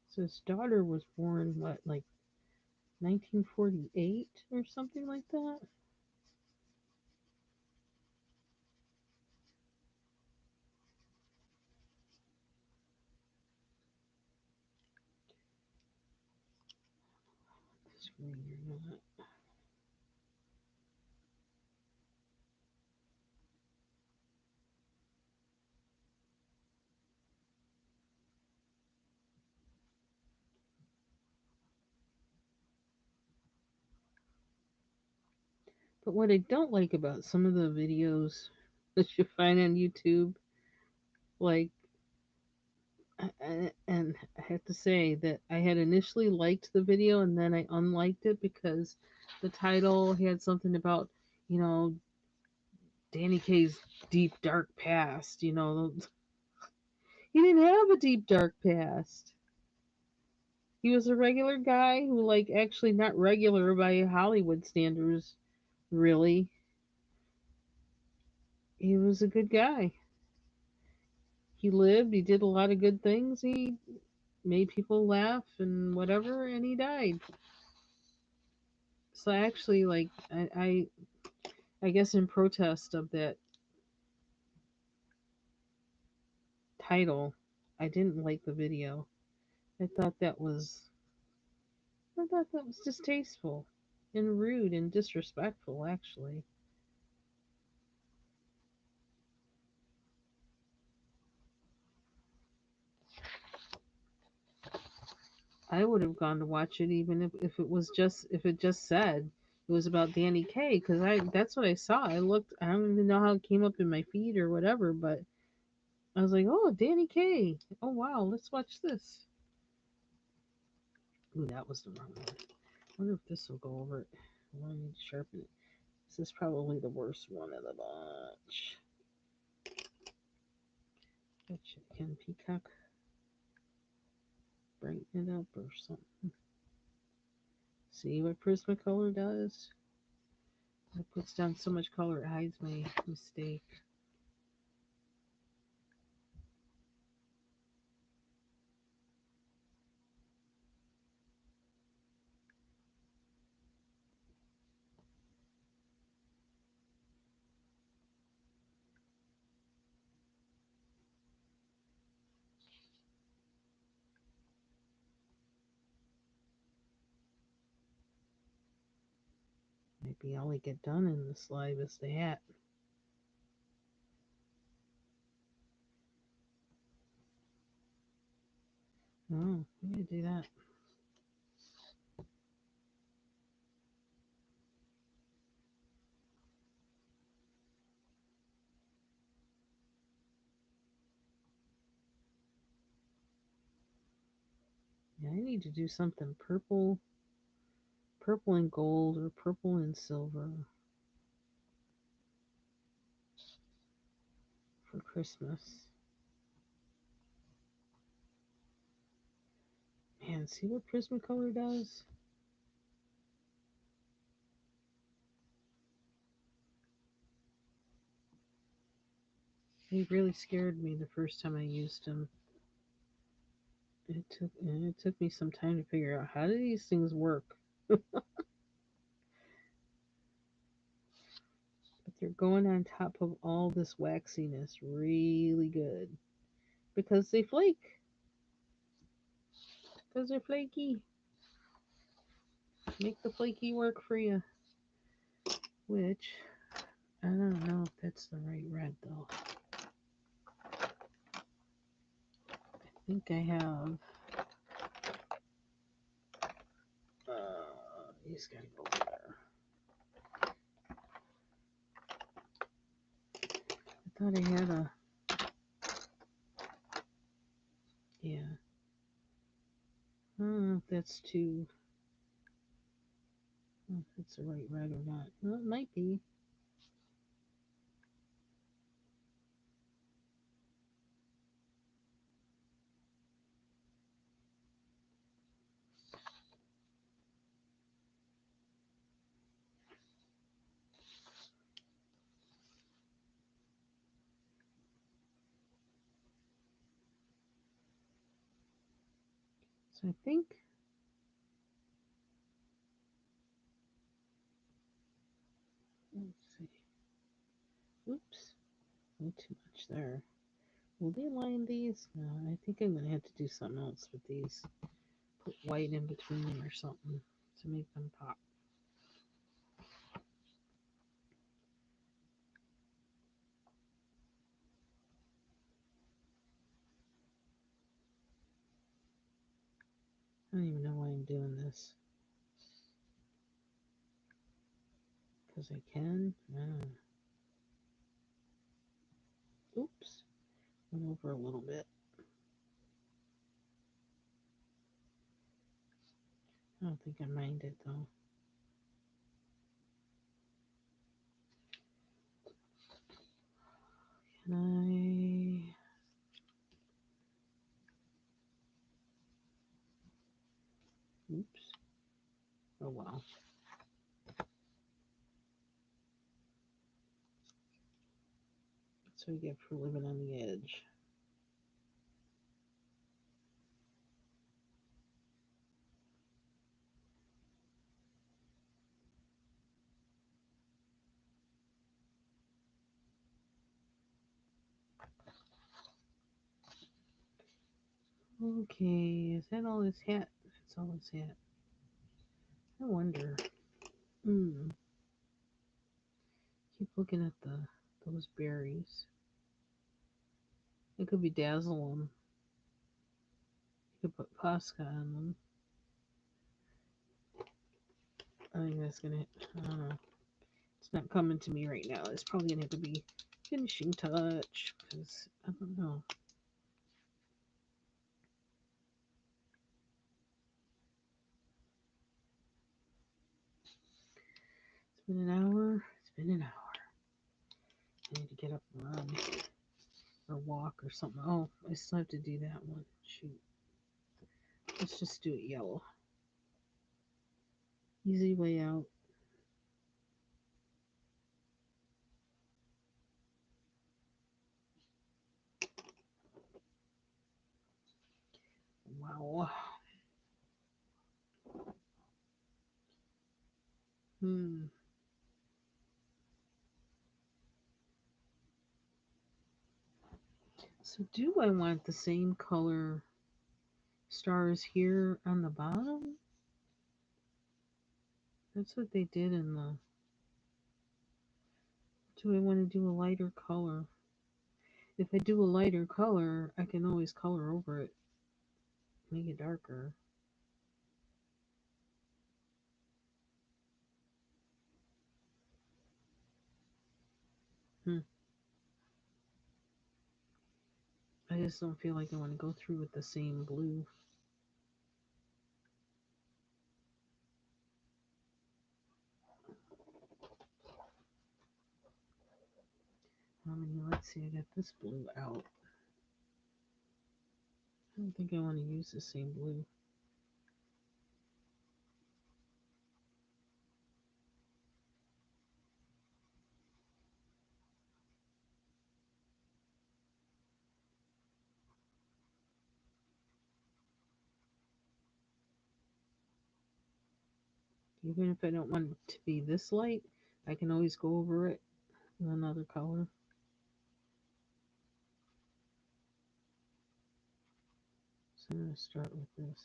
S1: So his daughter was born, what, like 1948 or something like that? This green or not. But what I don't like about some of the videos that you find on YouTube, like, and I have to say that I had initially liked the video and then I unliked it because the title had something about, you know, Danny Kaye's deep dark past. He didn't have a deep dark past. He was a regular guy who, like, actually not regular by Hollywood standards, really. He was a good guy. He lived, he did a lot of good things, he made people laugh and whatever, and he died. So actually, like, I guess in protest of that title, I didn't like the video. I thought that was I thought that was distasteful and rude and disrespectful, actually. I would have gone to watch it even if it was just if it just said it was about Danny Kaye because I that's what I saw. I looked. I don't even know how it came up in my feed or whatever, but I was like, oh, Danny Kaye. Oh wow, let's watch this. Ooh, that was the wrong one. I wonder if this will go over it. I need to sharpen it. This is probably the worst one of the bunch. Betcha can Peacock brighten it up or something. See what Prismacolor does? It puts down so much color it hides my mistake. Maybe all I get done in this live is the hat. Oh, we need to do that. Yeah, I need to do something purple, purple and gold, or purple and silver for Christmas. Man, see what Prismacolor does? He really scared me the first time I used him. It took me some time to figure out how do these things work. But they're going on top of all this waxiness really good. Because they flake. Because they're flaky. Make the flaky work for you. Which, I don't know if that's the right red though. I think I have. He's got to go over there. I thought I had a. Yeah. I don't know if that's too. If it's the right red or not. Well, it might be. So I think. Let's see. Oops. Way too much there. Will they line these? No, I think I'm going to have to do something else with these. Put white in between them or something to make them pop. I don't even know why I'm doing this. Because I can? Oops. Went over a little bit. I don't think I mind it though. Can I? Oops. Oh well. That's what we get for living on the edge. Okay, is that all his hat? That's all his hat. I wonder. Keep looking at those berries. It could be dazzle them. You could put Posca on them. I think that's gonna. I don't know. It's not coming to me right now. It's probably gonna have to be finishing touch because I don't know. It's been an hour. It's been an hour. I need to get up and run or walk or something. Oh, I still have to do that one. Shoot. Let's just do it yellow. Easy way out. Wow. Hmm. So do I want the same color stars here on the bottom? That's what they did in the. Do I want to do a lighter color? If I do a lighter color, I can always color over it. Make it darker. Hmm. I just don't feel like I want to go through with the same blue. Let's see, I got this blue out. I don't think I want to use the same blue. Even if I don't want it to be this light, I can always go over it with another color. So I'm going to start with this.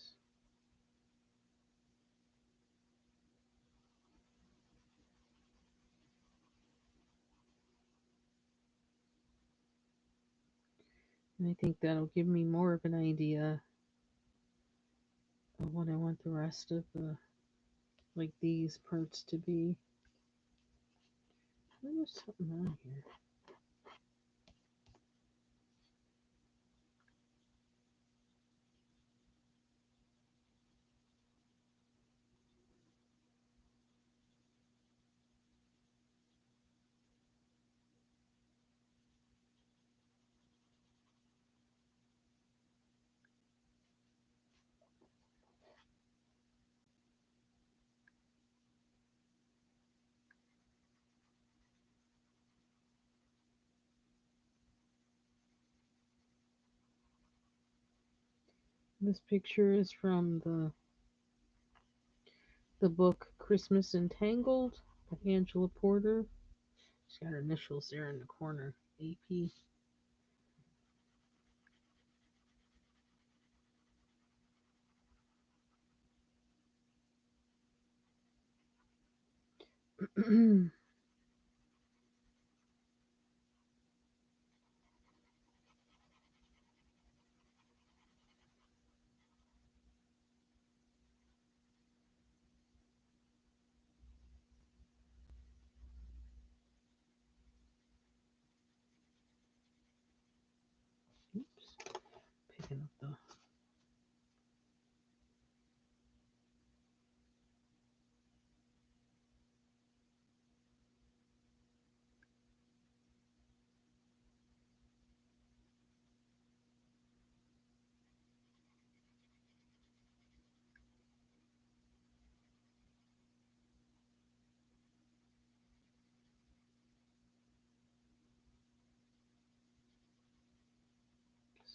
S1: And I think that'll give me more of an idea of what I want the rest of the, like these parts to be. There's something on here. This picture is from the book Christmas Entangled by Angela Porter. She's got her initials there in the corner. AP. Oops. Picking up the.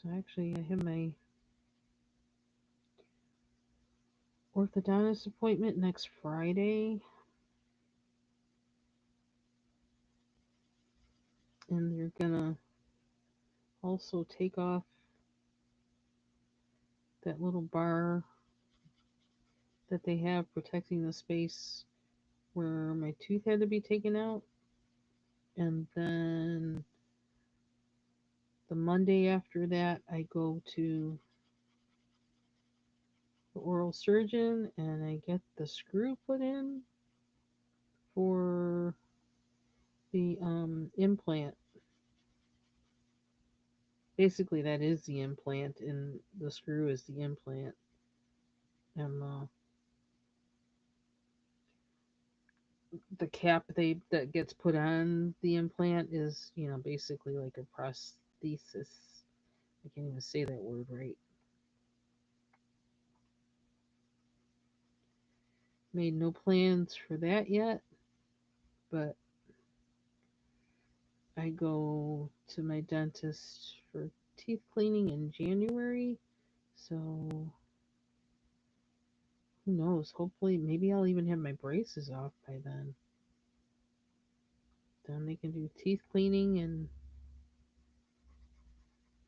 S1: So actually, I have my orthodontist appointment next Friday, and they're gonna also take off that little bar that they have protecting the space where my tooth had to be taken out. And then the Monday after that, I go to the oral surgeon and I get the screw put in for the implant. Basically, that is the implant, and the screw is the implant. And the cap that gets put on the implant is, basically like a prosthesis. I can't even say that word right. Made no plans for that yet, but I go to my dentist for teeth cleaning in January. So who knows? Hopefully, maybe I'll even have my braces off by then. Then they can do teeth cleaning and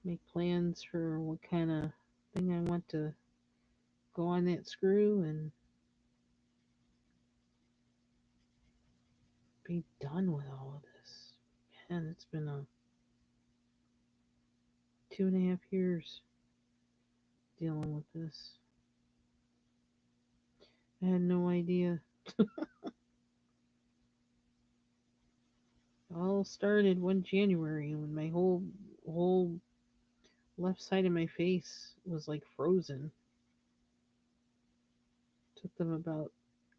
S1: make plans for what kind of thing I want to go on that screw and be done with all of this. Man, it's been a 2.5 years. dealing with this. I had no idea. It all started one January when my whole left side of my face was like frozen. Took them about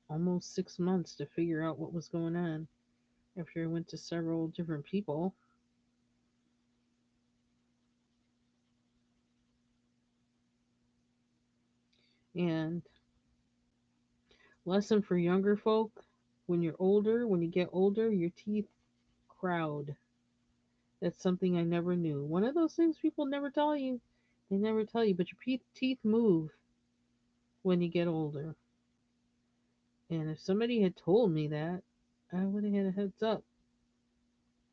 S1: almost 6 months to figure out what was going on after I went to several different people. And lesson for younger folk, when you get older, your teeth crowd. That's something I never knew. One of those things people never tell you. They never tell you, but your teeth move when you get older. And if somebody had told me that, I would have had a heads up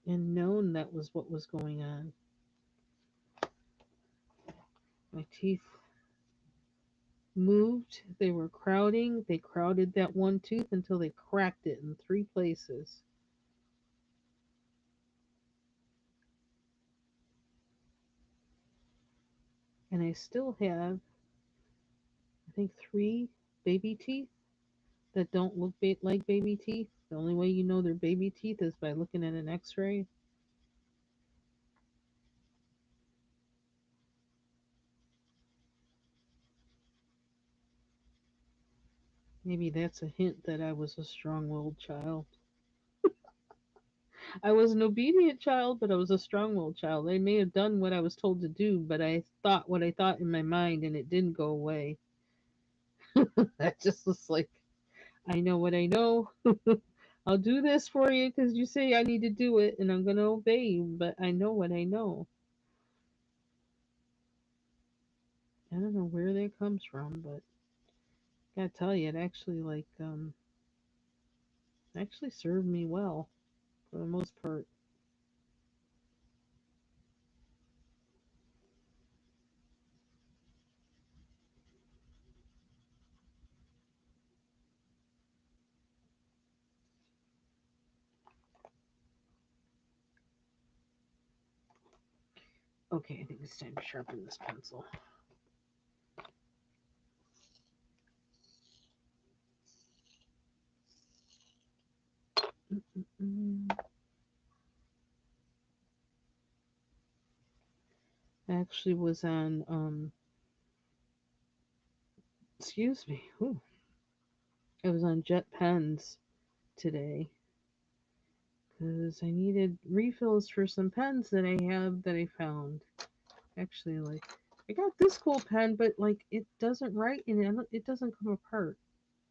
S1: and known that was what was going on. My teeth moved, they were crowding, they crowded that one tooth until they cracked it in three places. And I still have, I think, three baby teeth that don't look like baby teeth. The only way you know they're baby teeth is by looking at an x ray. Maybe that's a hint that I was a strong willed child. I was an obedient child, but I was a strong willed child. I may have done what I was told to do, but I thought what I thought in my mind and it didn't go away. That just was like, I know what I know. I'll do this for you because you say I need to do it and I'm going to obey you, but I know what I know. I don't know where that comes from, but I gotta tell you, it actually actually served me well for the most part. Okay, I think it's time to sharpen this pencil. Mm, I actually was on excuse me. Ooh, I was on Jet Pens today because I needed refills for some pens that I have that I found. Actually, like I got this cool pen, but like it doesn't write and it doesn't come apart,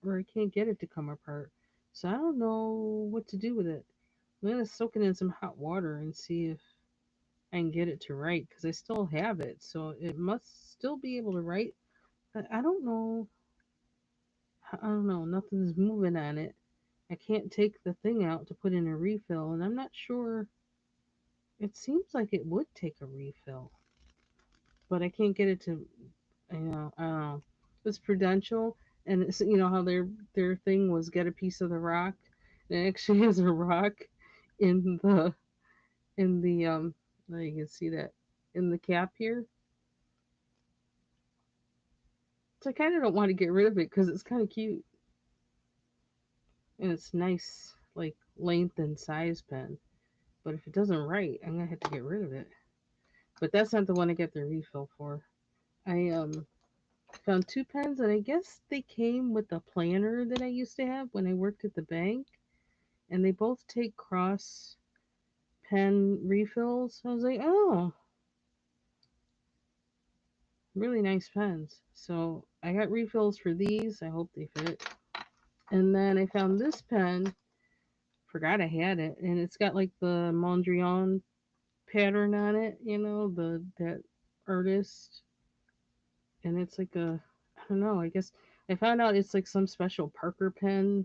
S1: or I can't get it to come apart. So I don't know what to do with it. I'm gonna soak it in some hot water and see if I can get it to write because I still have it, so it must still be able to write. But I don't know. I don't know. Nothing's moving on it. I can't take the thing out to put in a refill, and I'm not sure. It seems like it would take a refill, but I can't get it to. I don't know. It's Prudential, and it's how their thing was get a piece of the rock. And it actually has a rock in the. Now you can see that in the cap here. So I kind of don't want to get rid of it because it's kind of cute and it's nice, like length and size pen. But if it doesn't write, I'm gonna have to get rid of it. But that's not the one I get the refill for. I found two pens, and I guess they came with a planner that I used to have when I worked at the bank, and they both take cross pen refills. I was like, oh, really nice pens. So I got refills for these. I hope they fit. And then I found this pen. Forgot I had it, and it's got like the Mondrian pattern on it. The that artist, and it's like I don't know. I guess I found out it's like some special Parker pen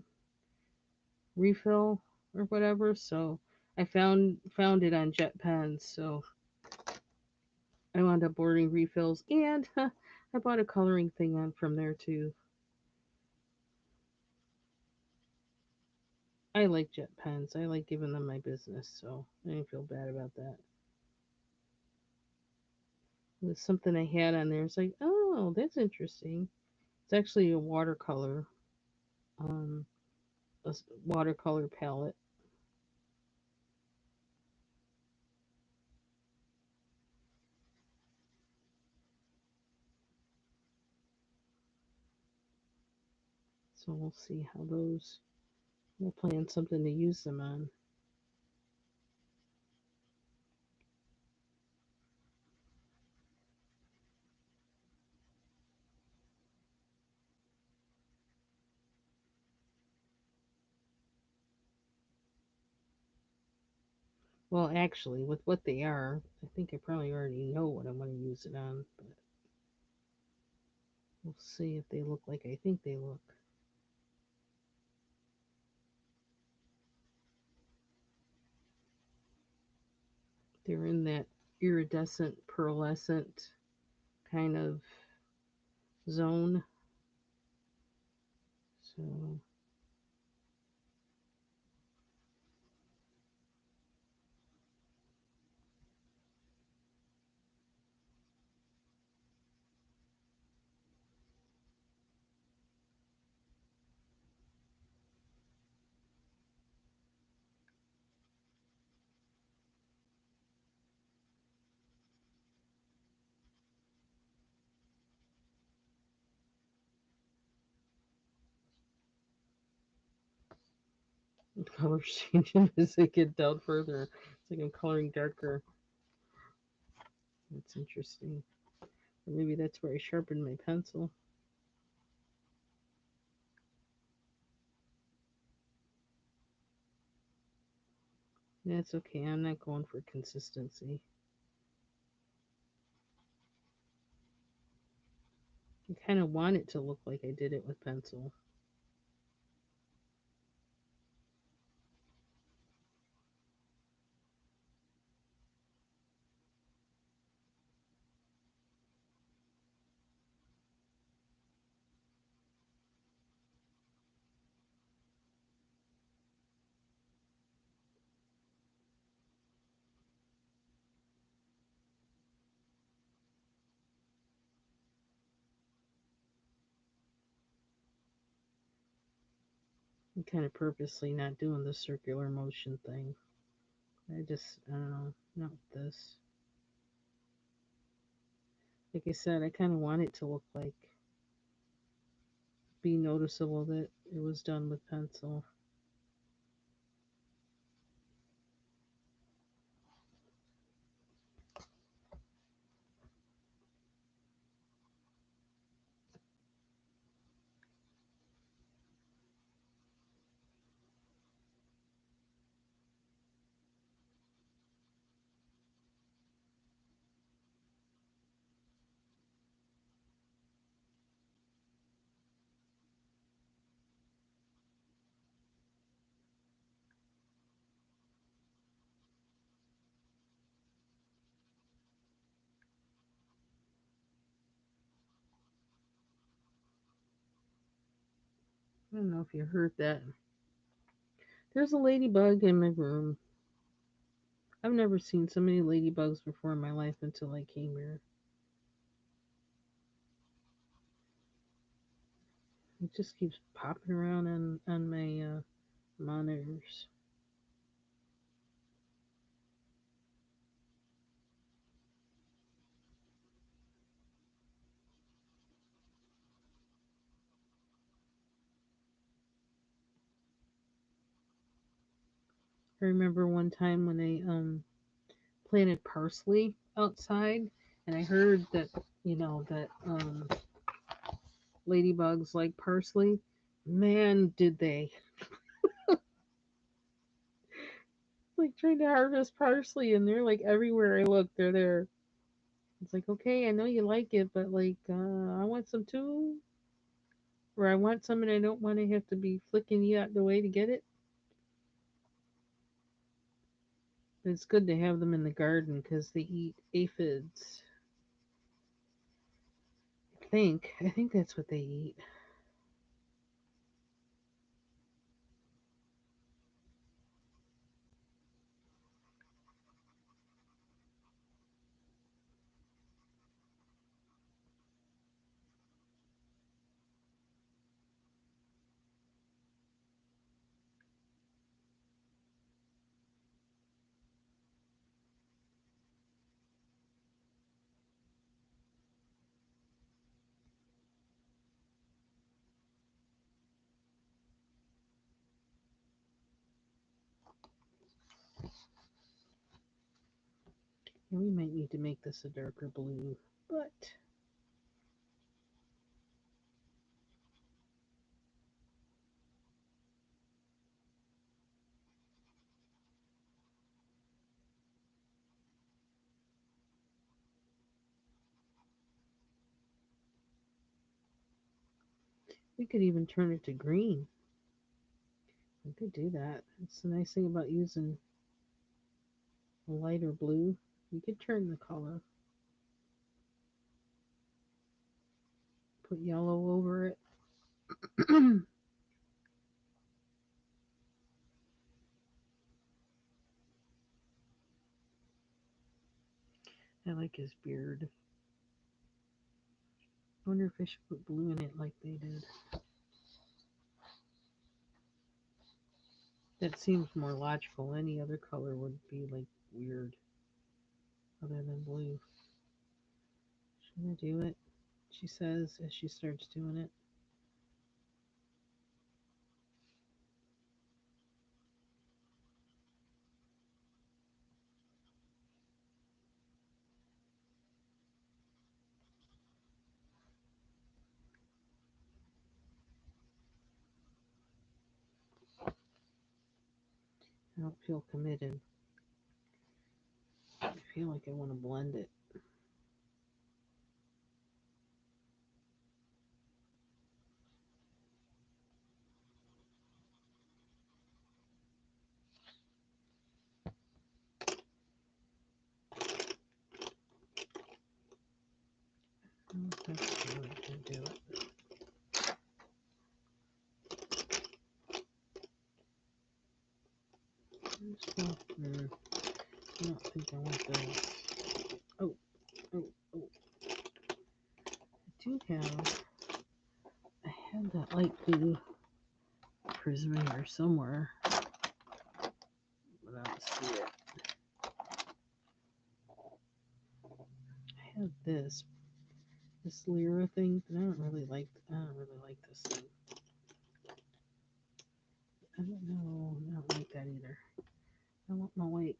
S1: refill or whatever. So I found it on Jet Pens. So I wound up ordering refills, and I bought a coloring thing on from there too. I like Jet Pens. I like giving them my business, so I didn't feel bad about that. It was something I had on there. It's like, oh, that's interesting. It's actually a watercolor, um, watercolor palette. So we'll see how those. We'll plan something to use them on. Well, actually, with what they are, I think I probably already know what I'm going to use it on, but we'll see if they look like I think they look. They're in that iridescent, pearlescent kind of zone. So the colors changing as they get down further. It's like I'm coloring darker. That's interesting. Or maybe that's where I sharpened my pencil. That's okay. I'm not going for consistency. I kind of want it to look like I did it with pencil. I'm kind of purposely not doing the circular motion thing. I don't know, not with this. Like I said, I kind of want it to look like, be noticeable that it was done with pencil. I don't know if you heard that. There's a ladybug in my room. I've never seen so many ladybugs before in my life until I came here. It just keeps popping around on my monitors. I remember one time when I planted parsley outside, and I heard that that ladybugs like parsley. Man, did they! Like trying to harvest parsley, and they're like everywhere I look, they're there. It's like, okay, I know you like it, but like, I want some too, or I want some, and I don't want to have to be flicking you out the way to get it. But it's good to have them in the garden because they eat aphids. I think that's what they eat. Yeah, we might need to make this a darker blue, but we could even turn it to green. We could do that. It's the nice thing about using a lighter blue. You could turn the color. Put yellow over it. I like his beard. I wonder if I should put blue in it like they did. That seems more logical. Any other color would be like weird other than blue. Should I do it? She says as she starts doing it. I don't feel committed. I feel like I want to blend it. That's good. I can do it. I don't think I want this. Oh, oh, oh. I do have. I had that light blue prism here somewhere, but I don't see it. I have this Lyra thing, but I don't really like this thing. I don't know. I don't like that either. I want my white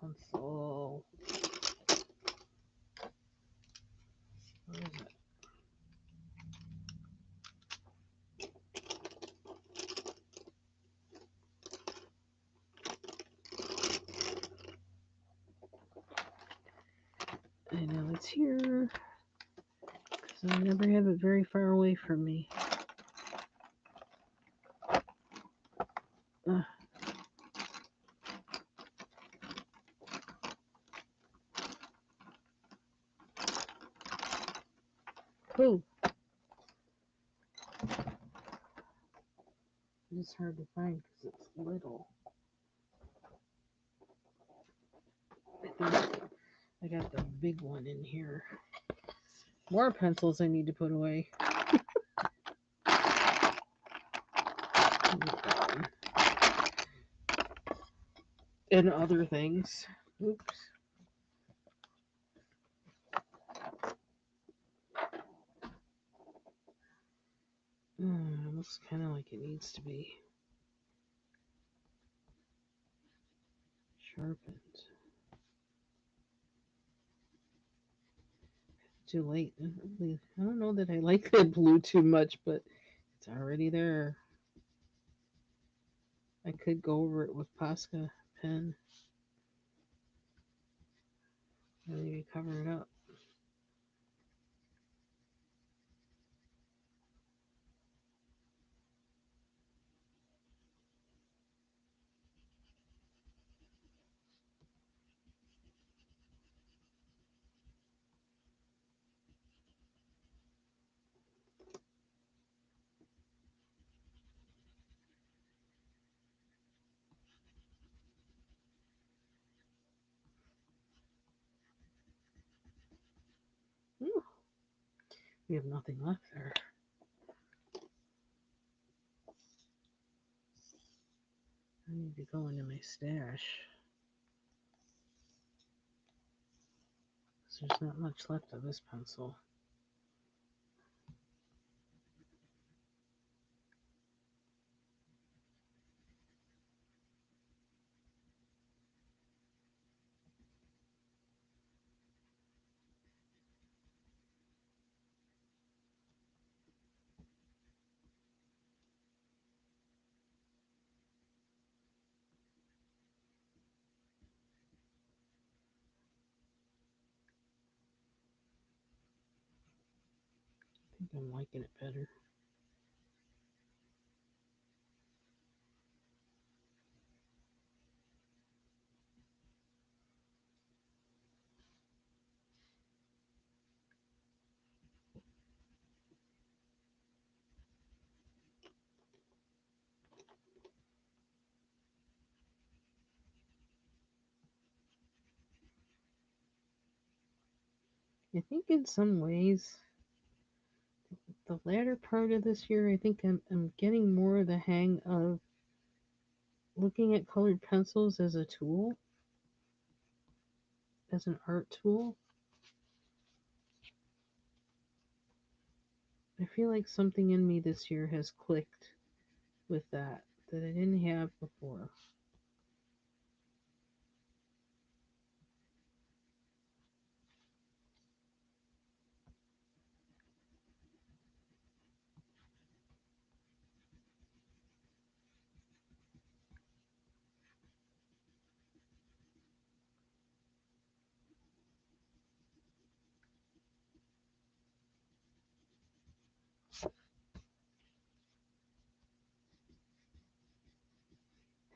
S1: pencil. Where is it? I know it's here, because I never have it very far away from me. Oh, it's hard to find because it's little. I think I got the big one in here. More pencils I need to put away. And other things. Oops. Looks kind of like it needs to be sharpened. Too late. I don't know that I like that blue too much, but it's already there. I could go over it with Posca pen. Maybe cover it up. Ooh, we have nothing left there. I need to go into my stash. So there's not much left of this pencil. I'm liking it better. I think in some ways, the latter part of this year, I think I'm getting more of the hang of looking at colored pencils as a tool, as an art tool. I feel like something in me this year has clicked with that I didn't have before.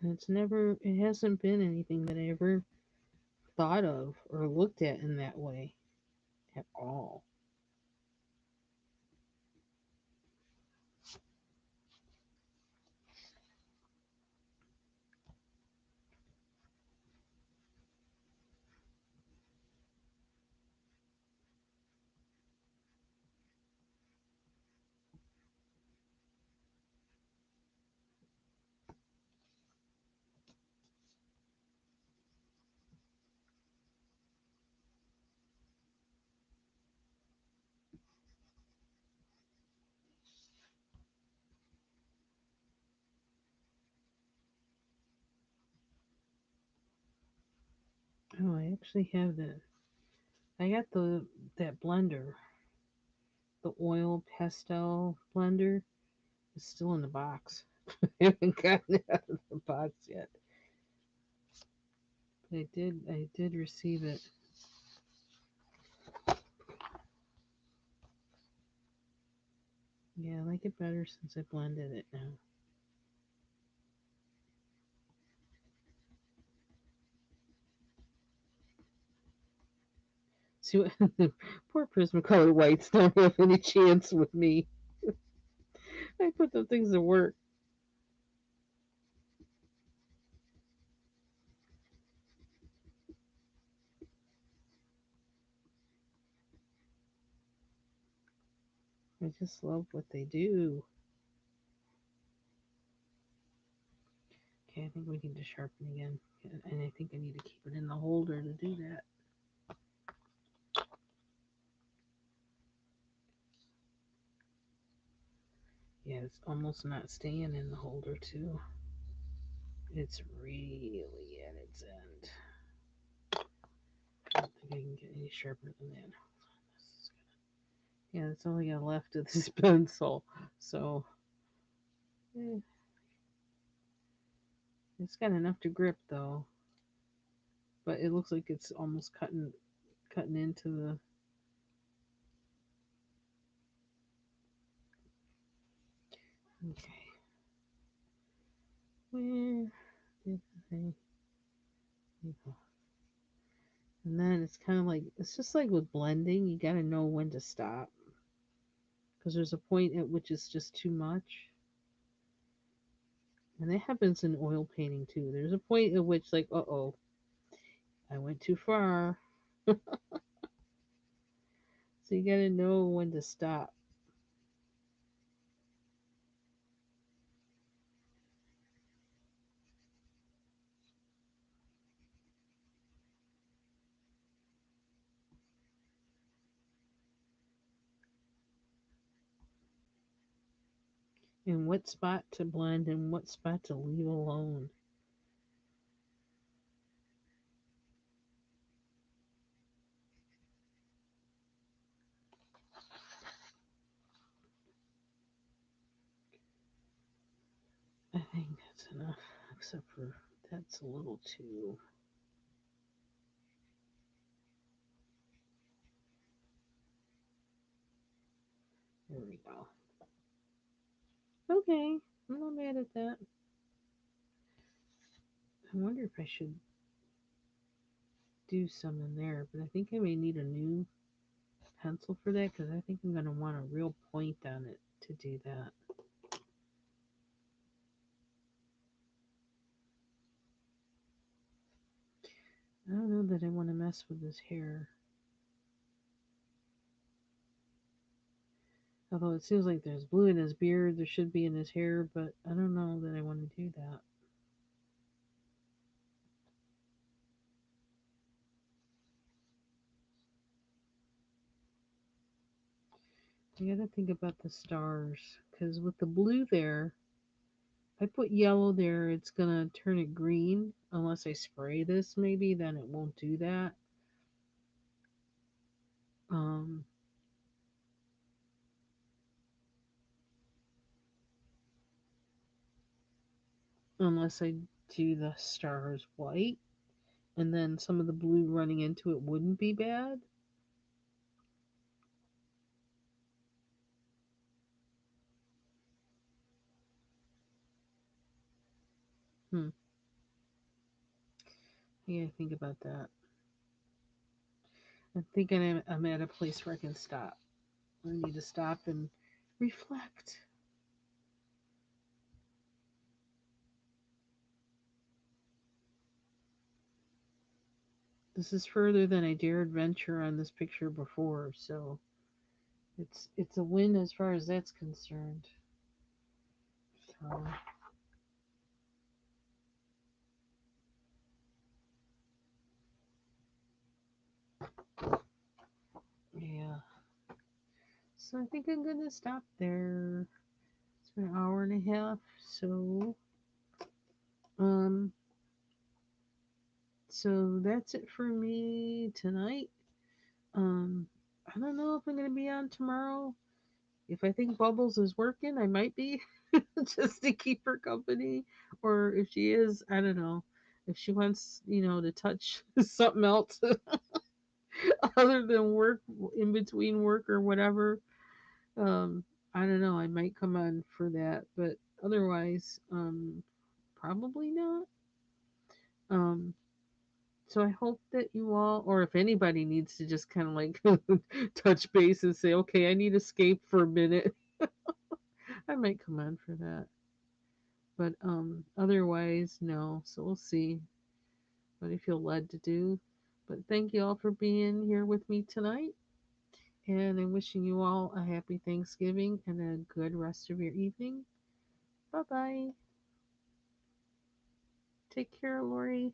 S1: And it hasn't been anything that I ever thought of or looked at in that way at all. Oh, I actually have I got that blender, the oil pastel blender. It's still in the box. I haven't gotten it out of the box yet. But I did receive it. Yeah, I like it better since I blended it now. See what poor Prismacolor whites don't have any chance with me. I put the things to work. I just love what they do. Okay, I think we need to sharpen again. And I think I need to keep it in the holder to do that. Yeah, it's almost not staying in the holder too. It's really at its end. I don't think I can get any sharper than that. Yeah, that's all I got left of this pencil. So eh, it's got enough to grip though. But it looks like it's almost cutting into the. Okay. Where did I? And then it's kind of like it's just like with blending, you got to know when to stop because there's a point at which it's just too much. And that happens in oil painting too. There's a point at which like, uh-oh, I went too far. So you got to know when to stop. And what spot to blend and what spot to leave alone. I think that's enough, except for that's a little too. There we go. Okay, I'm not mad at that. I wonder if I should do some in there, but I think I may need a new pencil for that because I think I'm going to want a real point on it to do that. I don't know that I want to mess with his hair. Although it seems like there's blue in his beard, there should be in his hair, but I don't know that I want to do that. I gotta think about the stars because with the blue there, if I put yellow there, it's gonna turn it green unless I spray this. Maybe then it won't do that. Um, unless I do the stars white, and then some of the blue running into it wouldn't be bad. Hmm. I gotta think about that. I'm thinking I'm at a place where I can stop. I need to stop and reflect. This is further than I dared venture on this picture before, so it's a win as far as that's concerned. So yeah. So I think I'm gonna stop there. It's been an hour and a half, so um so that's it for me tonight. Um I don't know if I'm gonna be on tomorrow. If I think Bubbles is working, I might be just to keep her company. Or if she is, I don't know. If she wants, to touch something else other than work in between work or whatever, um, I don't know. I might come on for that, but otherwise, probably not. Um, so I hope that you all, or if anybody needs to just kind of like touch base and say, okay, I need escape for a minute, I might come on for that. But otherwise, no. So we'll see what I feel led to do. But thank you all for being here with me tonight. And I'm wishing you all a happy Thanksgiving and a good rest of your evening. Bye bye. Take care, Lori.